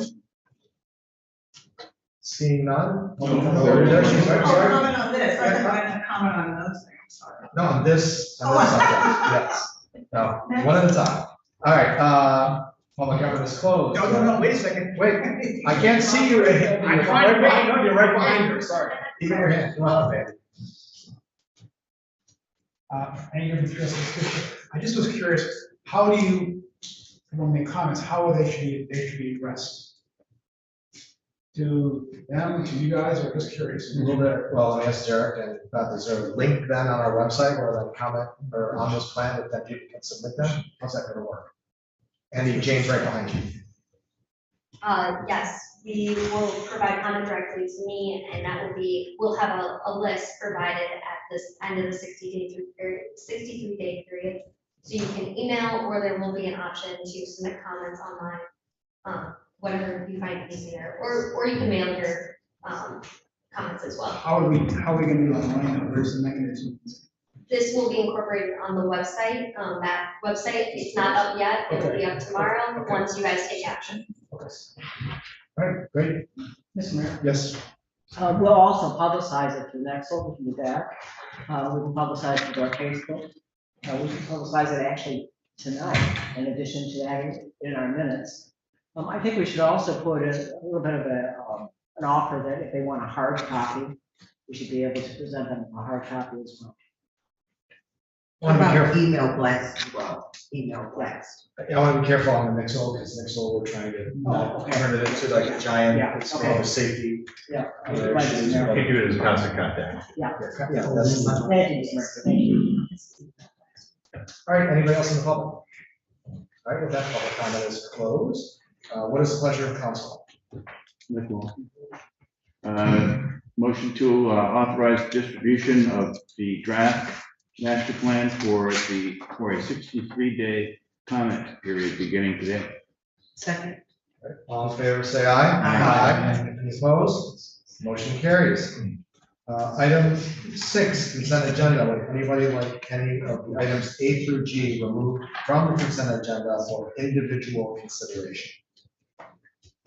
Speaker 1: Seeing none?
Speaker 6: Comment on this, I thought I had a comment on another thing, I'm sorry.
Speaker 1: No, on this subject, yes. No, one at a time. All right, public comment is closed.
Speaker 2: No, wait a second.
Speaker 1: Wait, I can't see you. You're
Speaker 2: I'm trying to-
Speaker 1: you're right behind her, sorry. Keep your hand, come on, man.
Speaker 2: I just was curious, how do you, when they make comments, how they should be addressed? To them, to you guys, or just curious?
Speaker 1: A little bit, well, I asked Derek, and is there a link then on our website where they comment or on this plan that then people can submit them? How's that gonna work? Andy, James right behind you.
Speaker 10: Yes, we will provide comment directly to me, and that will be, we'll have a list provided at this end of the 63-day period. So you can email, or there will be an option to submit comments online, whatever you find easier, or you can mail your comments as well.
Speaker 2: How are we gonna do online? Where's the mechanism?
Speaker 10: This will be incorporated on the website. That website, it's not up yet. It will be up tomorrow,
Speaker 1: Okay.
Speaker 10: once you guys take action.
Speaker 1: Okay. All right, great.
Speaker 6: Mr. Mayor,
Speaker 1: Yes.
Speaker 6: we'll also publicize it to Nexel, we can do that. We can publicize it to our Facebook. We can publicize it actually tonight, in addition to having it in our minutes. I think we should also put a little bit of an offer that if they want a hard copy, we should be able to present them a hard copy as well.
Speaker 1: I want to be
Speaker 7: About
Speaker 1: careful.
Speaker 7: email blast, well, email blast.
Speaker 1: I want to be careful on the Nixle, because Nixle, we're trying to not
Speaker 6: Oh, okay.
Speaker 1: turn it into like a giant,
Speaker 6: Yeah,
Speaker 1: it's
Speaker 6: okay.
Speaker 1: more of a safety.
Speaker 6: Yeah.
Speaker 1: Other
Speaker 6: Right,
Speaker 1: issues.
Speaker 6: Mr. Mayor.
Speaker 2: Think of it as constant contact.
Speaker 6: Yeah.
Speaker 1: Yeah, that's-
Speaker 6: Thank you, Mr. Mayor, thank you.
Speaker 1: All right, anybody else in the public? All right, with that, public comment is closed. What is the pleasure of council?
Speaker 4: Motion to authorize distribution of the draft master plan for a 63-day comment period beginning today.
Speaker 7: Second.
Speaker 1: All in favor, say aye. Any opposed? Motion carries. Item 6, consent agenda. Would anybody like any of the items A through G removed from the consent agenda for individual consideration?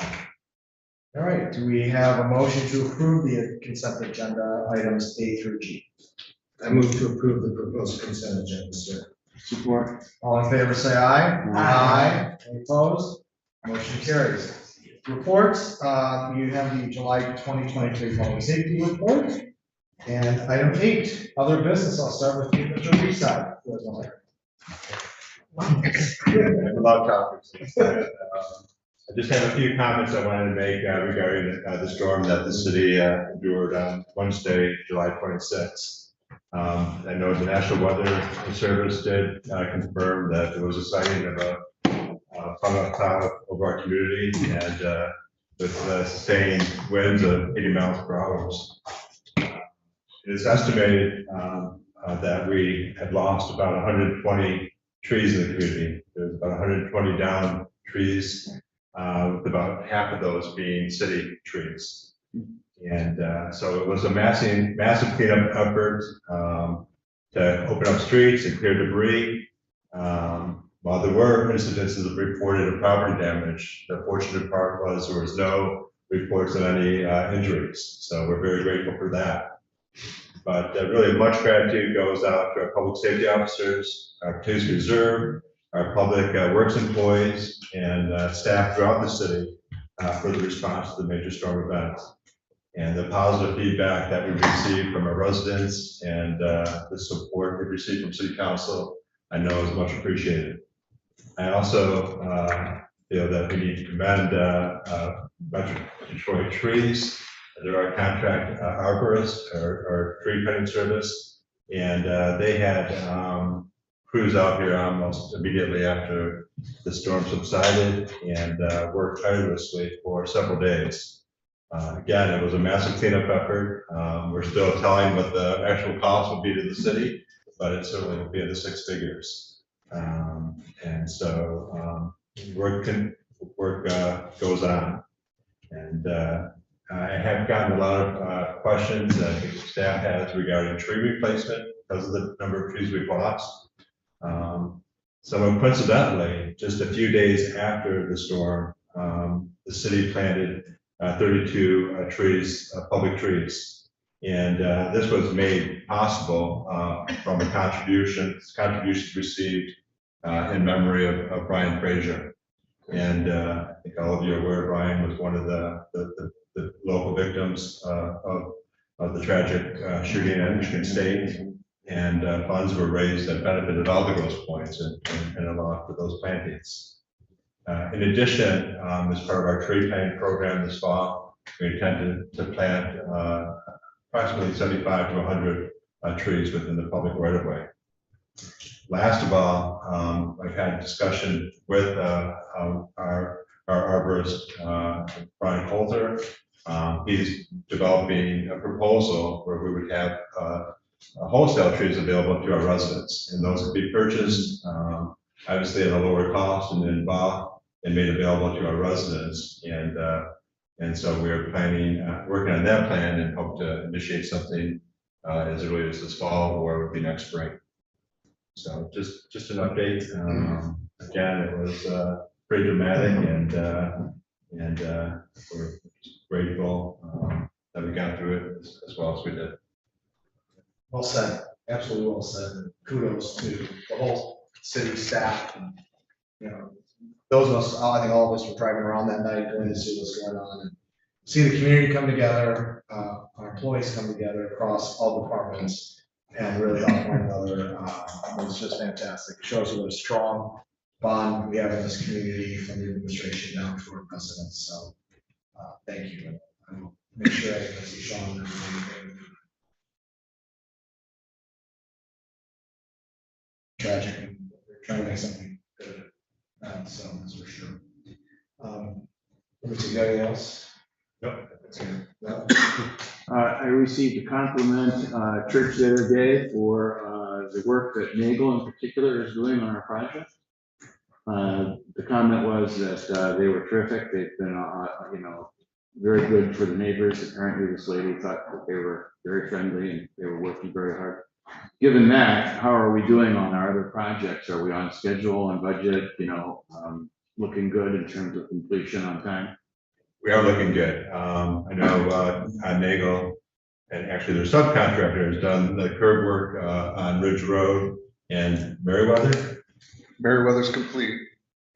Speaker 1: All right, do we have a motion to approve the consent agenda items A through G?
Speaker 3: I move to approve the proposed consent agenda, sir.
Speaker 4: Support.
Speaker 1: All in favor, say aye.
Speaker 6: Aye.
Speaker 1: Any opposed? Motion carries. Reports, you have the July 2023 public safety report. And item 8, other business. I'll start with you, Mr. Reeside. Who has one there?
Speaker 2: A lot of topics. I just have a few comments I wanted to make regarding the storm that the city endured on Wednesday, July 26th. I know the National Weather Service did confirm that there was a sighting of a funnel cloud over our community, and with sustained winds of 80 miles per hour. It is estimated that we had lost about 120 trees in the community. There's about 120 down trees, with about half of those being city trees. And so it was a massive cleanup effort to open up streets and clear debris. While there were incidences of reported property damage, the fortunate part was there was no reports of any injuries. So we're very grateful for that. But really much gratitude goes out to our public safety officers, our police reserve, our public works employees, and staff throughout the city for the response to the major storm events. And the positive feedback that we received from our residents and the support we received from city council, I know is much appreciated. I also feel that we need to commend Metro Detroit Trees. They're our contract arborist or tree cutting service. And they had crews out here almost immediately after the storm subsided and worked tirelessly for several days. Again, it was a massive cleanup effort. We're still telling what the actual cost will be to the city, but it certainly will be in the 6 figures. And so work goes on. And I have gotten a lot of questions that the staff has regarding tree replacement because of the number of trees we've lost. So coincidentally, just a few days after the storm, the city planted 32 trees, public trees. And this was made possible from the contributions received in memory of Brian Frazier. And I think all of you are aware Brian was one of the local victims of the tragic shooting at Michigan State. And funds were raised that benefited all the Grosse Pointes and allowed for those plantings. In addition, as part of our tree planting program this fall, we intend to plant approximately 75 to 100 trees within the public right of way. Last of all, I've had a discussion with our arborist, Brian Coulter. He's developing a proposal where we would have wholesale trees available to our residents, and those could be purchased obviously at a lower cost and in bulk and made available to our residents. And so we are planning, working on that plan and hope to initiate something as early as this fall or it would be next spring. So just an update. Again, it was pretty dramatic, and we're grateful as well as we did.
Speaker 1: Well said, absolutely well said. And kudos to the whole city staff and, you know, those of us, I think all of us were driving around that night going to see what's going on and see the community come together, our employees come together across all departments and really help one another. It was just fantastic. It shows what a strong bond we have in this community from the administration down to our residents. So, thank you. I will make sure I see Sean and everything. Tragic, and we're trying to make something good. So that's for sure. Let me see, got anything else?
Speaker 2: Nope.
Speaker 1: That's good. No?
Speaker 4: I received a compliment, church the other day for, the work that Nagel in particular is doing on our project. The comment was that, they were terrific. They've been, you know, very good for the neighbors. Apparently this lady thought that they were very friendly and they were working very hard. Given that, how are we doing on our other projects? Are we on schedule and budget, you know, looking good in terms of completion on time?
Speaker 2: We are looking good. I know, Nagel, and actually their subcontractor has done the curb work, on Ridge Road and Meriwether.
Speaker 8: Meriwether's complete.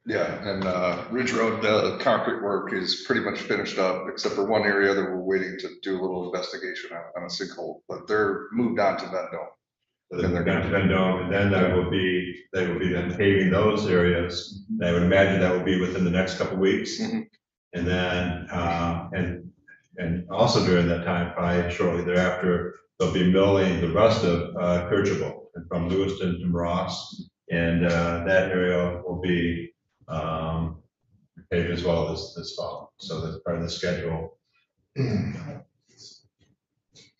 Speaker 8: Yeah, and Ridge Road, the concrete work is pretty much finished up, except for one area that we're waiting to do a little investigation on a sinkhole, but they're moved on to Vendome.
Speaker 2: So they're down to Vendome, and then they will be then paving those areas. And I would imagine that will be within the next couple of weeks.
Speaker 8: Mhm.
Speaker 2: And then, and also during that time, probably shortly thereafter, they'll be milling the rest of Kercheval and from Lewiston to Ross. And that area will be paved as well this fall. So that's part of the schedule. In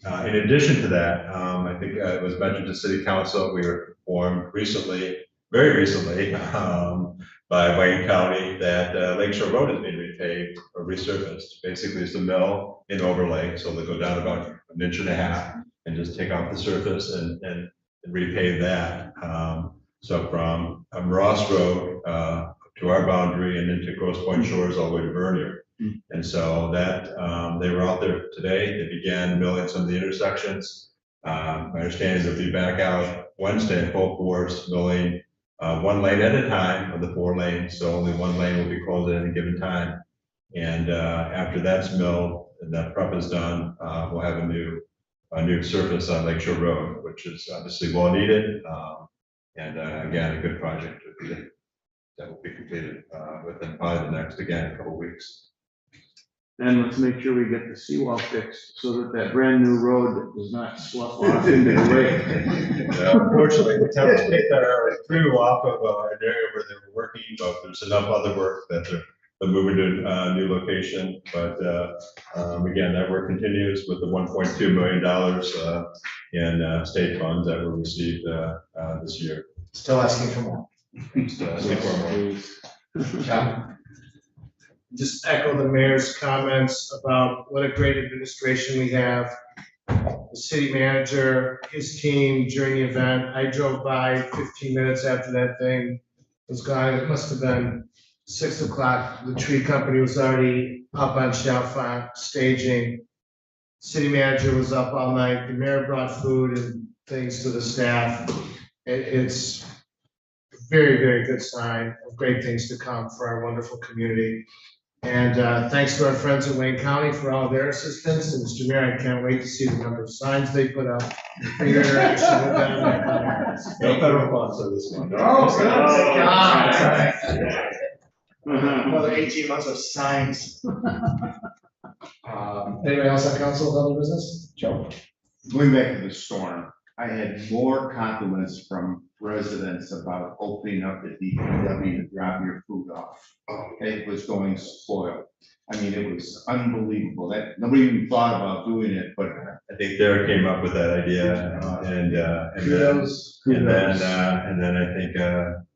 Speaker 2: addition to that, I think it was mentioned to City Council, we were informed recently, very recently, by Wayne County that Lakeshore Road is being repaved or resurfaced. Basically, it's a mill in overlay, so they'll go down about 1.5 inches and just take off the surface and repave that. So from Ross Road to our boundary and into Grosse Pointe Shores all the way to Vernier. And so that, they were out there today, they began milling some of the intersections. My understanding is they'll be back out Wednesday in full force, milling one lane at a time of the 4 lanes, so only one lane will be closed at any given time. And after that's milled and that prep is done, we'll have a new surface on Lakeshore Road, which is obviously well needed. And again, a good project that will be completed within probably the next, again, couple of weeks.
Speaker 4: And let's make sure we get the seawall fixed so that that brand new road does not slough off into the lake.
Speaker 2: Unfortunately, the town take their crew off of an area where they were working, but there's enough other work that they're moving to a new location. But again, that work continues with the $1.2 million in state funds that were received this year.
Speaker 1: Still asking for more.
Speaker 3: John? Just echo the mayor's comments about what a great administration we have. The city manager, his team during the event, I drove by 15 minutes after that thing was gone. It must have been 6 o'clock. The tree company was already up on Chalfont staging. City manager was up all night. The mayor brought food and things to the staff. It's a very, very good sign of great things to come for our wonderful community. And thanks to our friends in Wayne County for all their assistance. And Mr. Mayor, I can't wait to see the number of signs they put up for your interaction with them.
Speaker 2: No federal funds on this one.
Speaker 1: Oh, God. Another 18 months of signs. Anybody else on council with other business? Joe?
Speaker 12: Going back to the storm, I had more compliments from residents about opening up the DPW to drop your food off. It was going spoiled. I mean, it was unbelievable that nobody even thought about doing it, but
Speaker 2: I think Derek came up with that idea, and then I think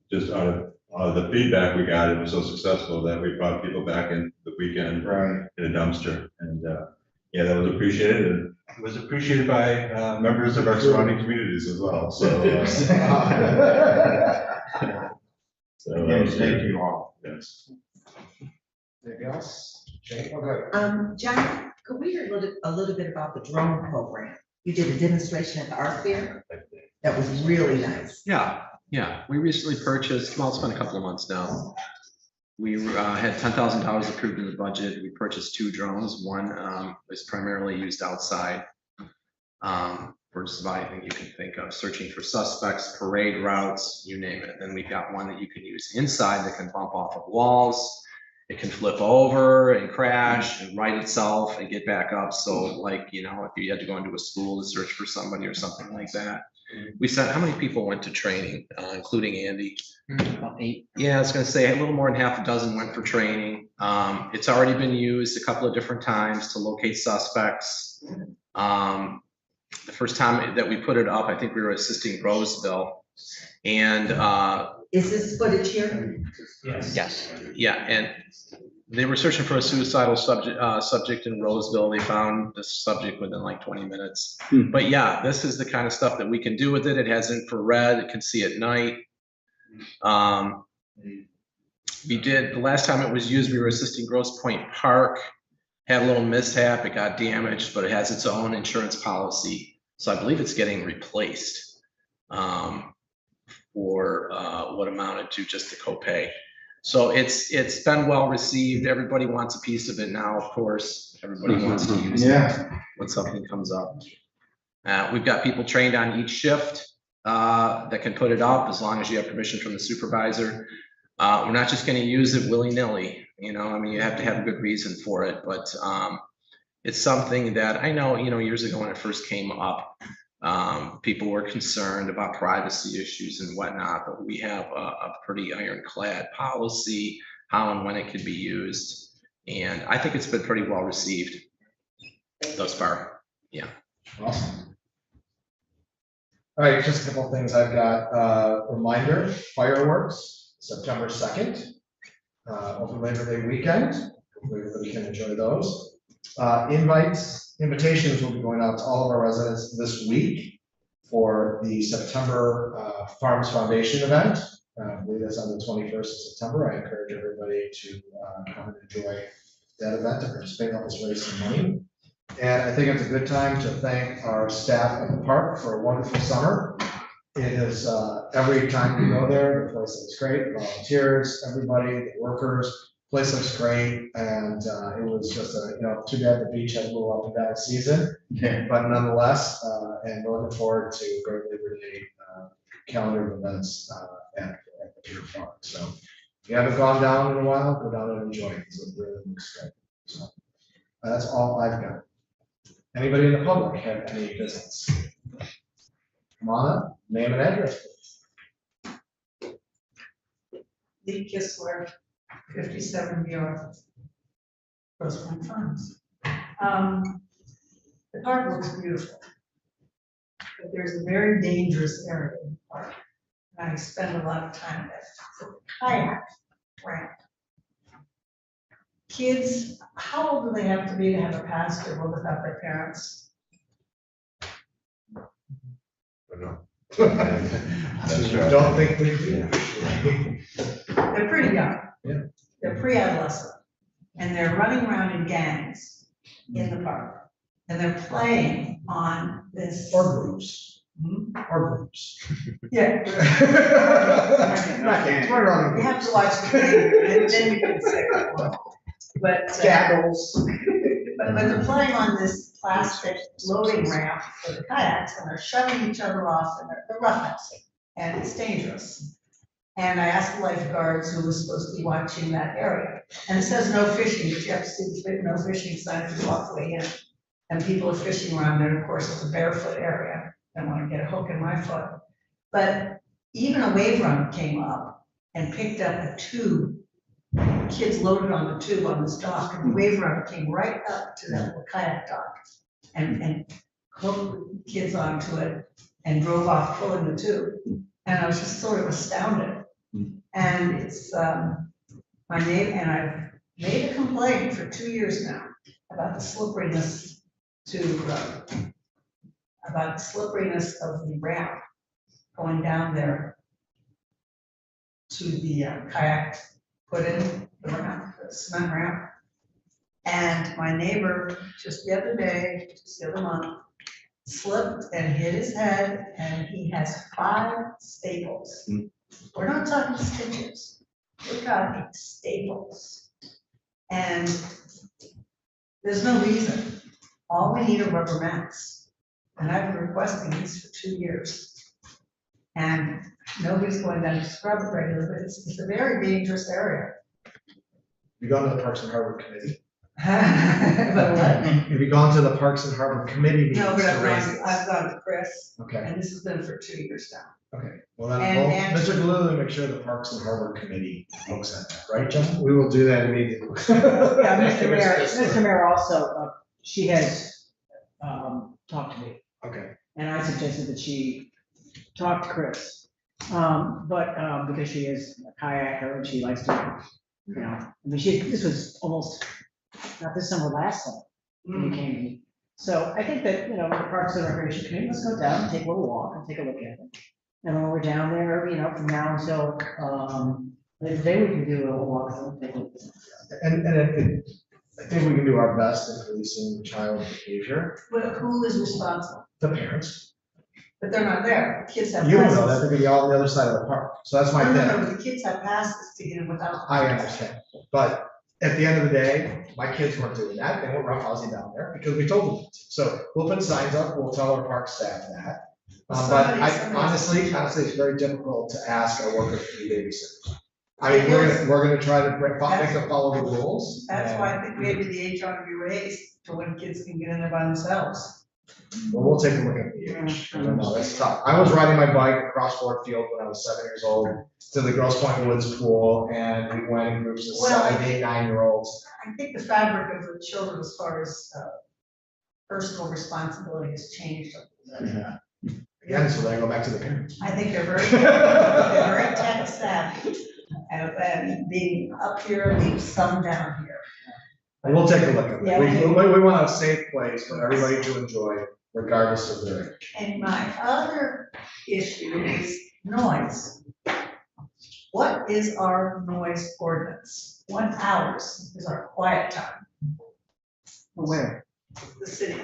Speaker 2: just out of the feedback we got, it was so successful that we brought people back in the weekend in a dumpster, and yeah, that was appreciated, and it was appreciated by members of our surrounding communities as well. So,
Speaker 12: again, thank you all.
Speaker 2: Yes.
Speaker 1: Anything else? Jane, okay.
Speaker 7: John, Could we hear a little bit about the drone program? You did a demonstration at the art fair. That was really nice.
Speaker 13: Yeah, we recently purchased, well, it's been a couple of months now. We had $10,000 approved in the budget. We purchased 2 drones. One was primarily used outside for just about anything you can think of, searching for suspects, parade routes, you name it. Then we've got one that you can use inside that can bump off of walls. It can flip over and crash and right itself and get back up. So like, you know, if you had to go into a school to search for somebody or something like that. We sent, how many people went to training, including Andy?
Speaker 1: About 8.
Speaker 13: Yeah, I was gonna say a little more than half a dozen went for training. It's already been used a couple of different times to locate suspects. The first time that we put it up, I think we were assisting Roseville. And
Speaker 7: Is this footage here?
Speaker 9: Yes.
Speaker 13: yeah, and they were searching for a suicidal subject in Roseville. They found the subject within like 20 minutes. But yeah, this is the kind of stuff that we can do with it. It has infrared, it can see at night. We did, the last time it was used, we were assisting Grosse Pointe Park, had a little mishap, it got damaged, but it has its own insurance policy. So I believe it's getting replaced for what amounted to just the copay. So it's been well received. Everybody wants a piece of it now, of course. Everybody wants to use it when something comes up. We've got people trained on each shift that can put it up as long as you have permission from the supervisor. We're not just going to use it willy-nilly, you know, I mean, you have to have a good reason for it, but it's something that I know, you know, years ago when it first came up, people were concerned about privacy issues and whatnot, but we have a pretty ironclad policy, how and when it could be used. And I think it's been pretty well received thus far. Yeah.
Speaker 1: Awesome. All right, just a couple of things I've got. Reminder, fireworks, September 2nd, over Labor Day weekend. Hopefully everybody can enjoy those. Invitations will be going out to all of our residents this week for the September Farms Foundation event. I believe that's on the 21st of September. I encourage everybody to come and enjoy that event to participate, help us raise some money. And I think it's a good time to thank our staff at the park for a wonderful summer. It is every time we go there, the place looks great, volunteers, everybody, the workers, place looks great. And it was just too bad the beach had a little up and down season, but nonetheless, and we're looking forward to a great Labor Day calendar of events at the Pier Park. So if you haven't gone down in a while, go down and enjoy it, because it really looks great. So that's all I've got. Anybody in the public have any business? Come on up, name and address, please.
Speaker 14: Lee Kistler, 57 Muir, Grosse Pointe Farms. The park looks beautiful, but there's a very dangerous area in the park, and I spend a lot of time there. It's a kayak ramp. Kids, how old do they have to have a pass to go without their parents?
Speaker 1: Don't think we do.
Speaker 14: They're pretty young.
Speaker 1: Yeah.
Speaker 14: They're pre-adolescent, and they're running around in gangs in the park, and they're playing on this.
Speaker 1: Or groups. Or groups.
Speaker 14: Yeah.
Speaker 1: Right.
Speaker 14: You have to watch the video, and then you can say, but.
Speaker 1: Gaggles.
Speaker 14: But they're playing on this plastic loading ramp for the kayaks, and they're shoving each other off, and they're roughhousing, and it's dangerous. And I asked the lifeguards who was supposed to be watching that area, and it says no fishing, but you have to see the no fishing sign as you walk away in. And people are fishing around there, and of course, it's a barefoot area. I don't want to get a hook in my foot. But even a wave runner came up and picked up a tube. Kids loaded on the tube on this dock, and the wave runner came right up to that little kayak dock and hooked the kids onto it and drove off pulling the tube. And I was just sort of astounded. And it's my name, and I've made a complaint for 2 years now about the slipperiness of the ramp going down there to the kayak put in the ramp, the cement ramp. And my neighbor, just the other month, slipped and hit his head, and he has 5 staples. We're not talking stitches, we're talking staples. And there's no reason. All we need are rubber mats. And I've been requesting these for 2 years. And nobody's going down to scrub it regularly, but it's a very dangerous area.
Speaker 1: You gone to the Parks and Harbor Committee?
Speaker 14: But what?
Speaker 1: Have you gone to the Parks and Harbor Committee meetings
Speaker 14: No, but
Speaker 1: to raise this?
Speaker 14: I've gone to Chris,
Speaker 1: Okay,
Speaker 14: and this has been for 2 years now.
Speaker 1: okay. Well, then,
Speaker 14: And-
Speaker 1: Mr. Galula, make sure the Parks and Harbor Committee looks at that, right, John?
Speaker 3: We will do that immediately.
Speaker 6: Yeah, Mr. Mayor also, she has, talked to me,
Speaker 1: Okay,
Speaker 6: and I suggested that she talk to Chris. But, because she is a kayaker and she likes to, you know, I mean, this was almost, not this summer, last summer, when he came to me. So I think that, you know, the Parks and Recreation Committee, let's go down and take a little walk and take a look at it. And when we're down there, you know, from now until, later today, we can do a little walk and take a look.
Speaker 1: I think we can do our best in policing child behavior,
Speaker 14: But who is responsible?
Speaker 1: the parents.
Speaker 14: But they're not there. Kids have
Speaker 1: You don't
Speaker 14: passes.
Speaker 1: know that, they're gonna be all on the other side of the park, so that's my
Speaker 14: No,
Speaker 1: thing.
Speaker 14: no, no, but the kids have passes to get in without.
Speaker 1: I understand, but at the end of the day, my kids weren't doing that, they weren't roughhousing down there because we told them to. So we'll put signs up, we'll tell our park staff that. But
Speaker 14: Somebody-
Speaker 1: honestly, it's very difficult to ask our workers to be babysitters. I mean, we're gonna try to make them follow the rules.
Speaker 14: That's why I think maybe the age ought to be raised to when kids can get in there by themselves.
Speaker 1: Well, we'll take a look at the age. I don't know, that's tough. I was riding my bike across Ford Field when I was 7 years old to the Grosse Point Woods pool, and we went in groups of
Speaker 14: Well,
Speaker 1: 7, 8, 9-year-olds.
Speaker 14: I think the fabric of the children as far as personal responsibility has changed.
Speaker 1: Yeah. Again, so then I go back to the parents.
Speaker 14: I think they're very tech savvy. And being up here leaves some down here.
Speaker 1: We'll take a look at
Speaker 14: Yeah,
Speaker 1: it.
Speaker 14: okay.
Speaker 1: We want a safe place for everybody to enjoy regardless of their age.
Speaker 14: And my other issue is noise. What is our noise ordinance? 1 hour is our quiet time,
Speaker 6: Where?
Speaker 14: the city.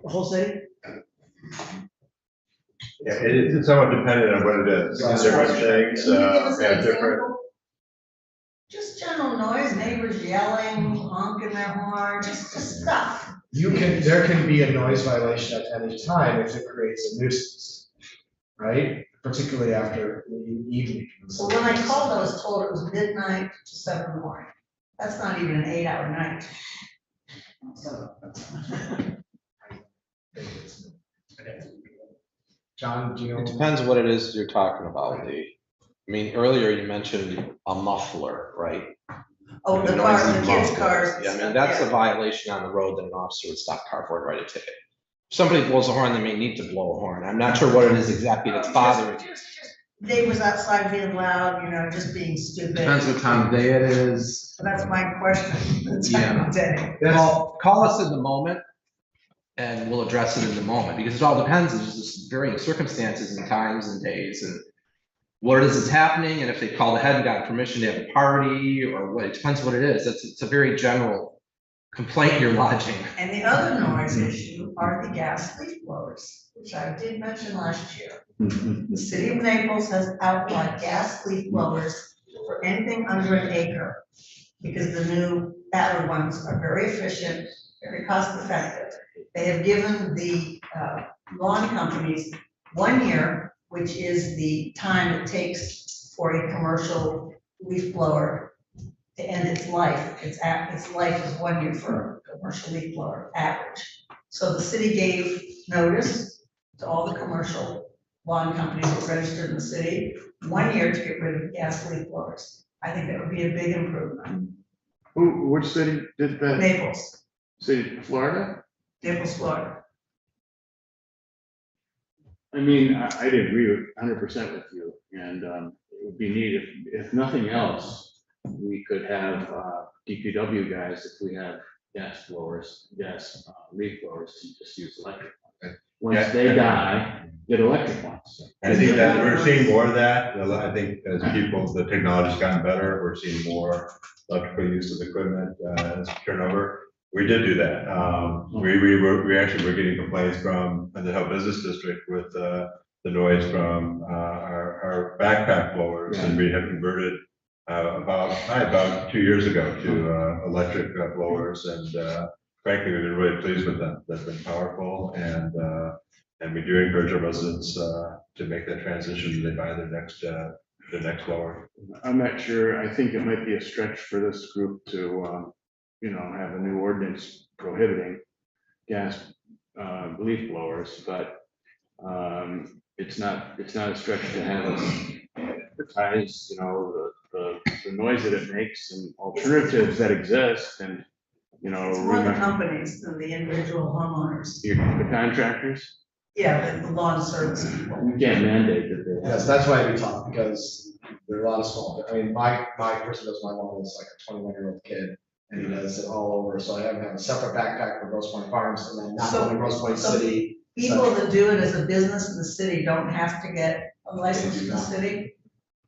Speaker 6: The whole city?
Speaker 2: Yeah, it's somewhat dependent on what it is. Different things,
Speaker 14: Can you give us an
Speaker 2: have different.
Speaker 14: example? Just general noise, neighbors yelling, honking their horn, just stuff.
Speaker 1: There can be a noise violation at any time if it creates a nuisance, right? Particularly after the evening.
Speaker 14: So when I called, I was told it was midnight to 7 in the morning. That's not even an 8-hour night.
Speaker 1: John, do you know?
Speaker 13: It depends what it is you're talking about, Lee. I mean, earlier you mentioned a muffler, right?
Speaker 14: Oh, the
Speaker 13: A
Speaker 14: cars,
Speaker 13: noisy
Speaker 14: the kids'
Speaker 13: muffler.
Speaker 14: cars. and
Speaker 13: Yeah, I mean,
Speaker 14: stuff,
Speaker 13: that's a
Speaker 14: yeah.
Speaker 13: violation on the road that an officer would stop car for and write a ticket. If somebody blows a horn, they may need to blow a horn. I'm not sure what it is exactly that's bothering you.
Speaker 14: Neighbors outside being loud, you know, just being stupid.
Speaker 13: Depends what time of day it is.
Speaker 14: So that's my question, the time of day.
Speaker 13: Well, call us in the moment and we'll address it in the moment, because it all depends, there's just varying circumstances and times and days and what it is that's happening, and if they called ahead and got permission to have a party or what, it depends what it is. It's a very general complaint you're lodging.
Speaker 14: And the other noise issue are the gas leaf blowers, which I did mention last year. The city of Naples has outlawed gas leaf blowers for anything under an acre, because the new battery ones are very efficient, very cost effective. They have given the lawn companies 1 year, which is the time it takes for a commercial leaf blower to end its life. Its life is 1 year for a commercial leaf blower average. So the city gave notice to all the commercial lawn companies that are registered in the city, 1 year to get rid of gas leaf blowers. I think that would be a big improvement.
Speaker 4: Which city did that?
Speaker 14: Naples,
Speaker 4: City of Florida?
Speaker 14: Naples, Florida.
Speaker 4: I mean, I'd agree 100% with you, and it would be neat if nothing else, we could have DPW guys, if we have gas blowers, leaf blowers, to just use electric ones. Once they die, get electric ones.
Speaker 2: I think that we're seeing more of that. I think as people, the technology's gotten better, we're seeing more electrical use of equipment, as turnover. We did do that. We actually were getting complaints from the Hill Business District with, the noise from, our backpack blowers, and we have converted, about 2 years ago to, electric blowers, and, frankly, we've been really pleased with them. They've been powerful, and we do encourage our residents, to make that transition when they buy their next blower.
Speaker 4: I'm not sure, I think it might be a stretch for this group to, have a new ordinance prohibiting gas, leaf blowers, but, it's not a stretch to have us advertise, the noise that it makes and alternatives that exist, and,
Speaker 14: It's more the companies than the individual homeowners.
Speaker 4: the contractors,
Speaker 14: Yeah, the lawn service people.
Speaker 4: you can't mandate that they.
Speaker 1: Yes, that's why we talk, because there are a lot of small, I mean, my person does my lawn is like a 21-year-old kid, and he does it all over, so I have a separate backpack for Grosse Pointe Farms, and then not only Grosse Pointe
Speaker 14: So-
Speaker 1: City.
Speaker 14: People that do it as a business in the city don't have to get a license from the city,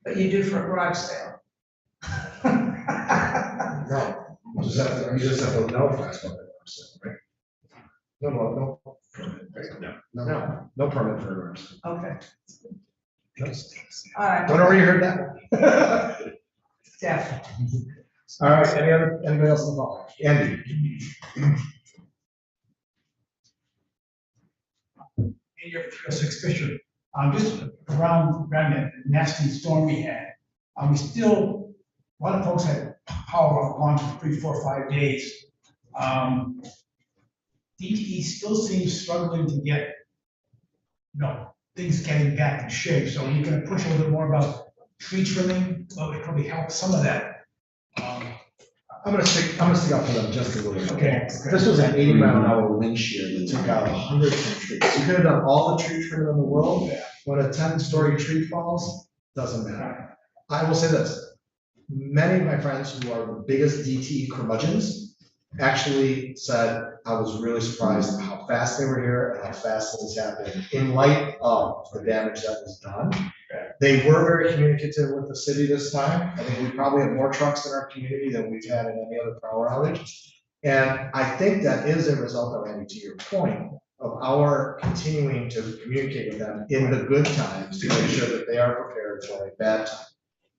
Speaker 14: but you do for a garage sale.
Speaker 1: No, you just have to know fast what they're saying, right? No permit, right? No permit for a garage sale.
Speaker 14: Okay,
Speaker 1: Just-
Speaker 14: all right.
Speaker 1: Don't know where you heard that.
Speaker 14: Jeff.
Speaker 1: All right, anybody else on the call? Andy?
Speaker 15: Six Fisher, just around that nasty storm we had, we still, a lot of folks had power on for 3, 4, 5 days. DTE still seems struggling to get, things getting back in shape, so you're gonna push a little bit more about tree trimming, would probably help some of that.
Speaker 1: I'm gonna stick up for them just a little bit.
Speaker 15: Okay.
Speaker 1: This was an 80-mile-an-hour wind shear that took out hundreds of trees. You could have done all the tree trimming in the world. When a 10-story tree falls, doesn't matter. I will say this, many of my friends who are the biggest DTE curmudgeons actually said, I was really surprised at how fast they were here and how fast things happened in light of the damage that was done. They were very communicative with the city this time. I think we probably have more trucks in our community than we've had in any other power outage. And I think that is a result of, Andy, to your point, of our continuing to communicate with them in the good times to make sure that they are prepared for a bad time.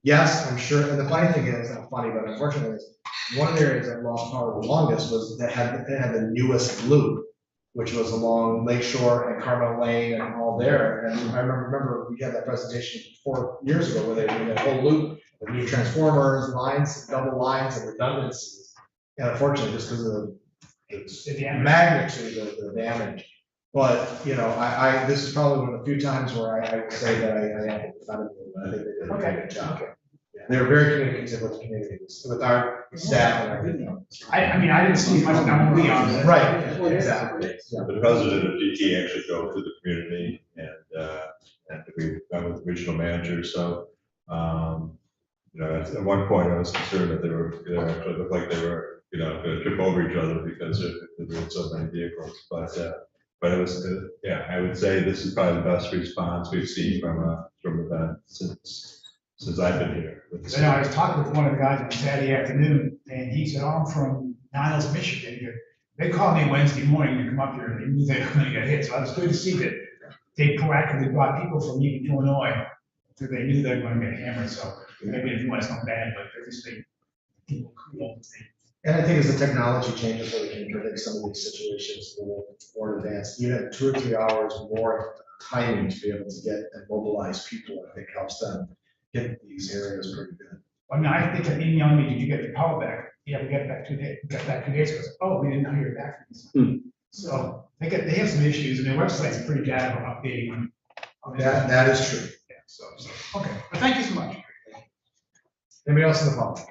Speaker 1: Yes, I'm sure, and the funny thing is, not funny, but unfortunately, is one of the areas that lost power the longest was that had the newest loop, which was along Lake Shore and Carmel Lane and all there. And I remember we had that presentation 4 years ago where they did a whole loop with new transformers, lines, double lines, and redundancies. And unfortunately, just because of the magnitude of the damage. But, this is probably one of the few times where I would say that I have defended them. I think they did a very good job. Yeah, they were very communicative with the communities, with our staff and everything.
Speaker 15: I mean, I didn't see much down we on it.
Speaker 1: Right, exactly.
Speaker 2: The president of DT actually go to the community, and we met with regional managers, so, at one point I was concerned that they actually looked like they were, gonna trip over each other because there were so many vehicles, but it was, I would say this is probably the best response we've seen from event since I've been here.
Speaker 15: I was talking with one of the guys on Saturday afternoon, and he said, I'm from Niles, Michigan. They called me Wednesday morning to come up here, and they knew they were gonna get hit, so it was good to see that they proactively brought people from even Illinois, so they knew they were gonna get hammered, so maybe it was not bad, but they're just
Speaker 1: And I think as the technology changes, so we can predict some of these situations a little more advanced, even 2 or 3 hours more timing to be able to get and mobilize people, I think helps them hit these areas pretty good.
Speaker 15: I mean, I think that emailed me, did you get the power back? Yeah, we got it back 2 days, got back 2 days ago. Oh, we didn't know you were back. So they have some issues, and their website's pretty bad about updating them.
Speaker 1: That is true.
Speaker 15: Yeah, so, okay, well, thank you so much.
Speaker 1: Anybody else in the public?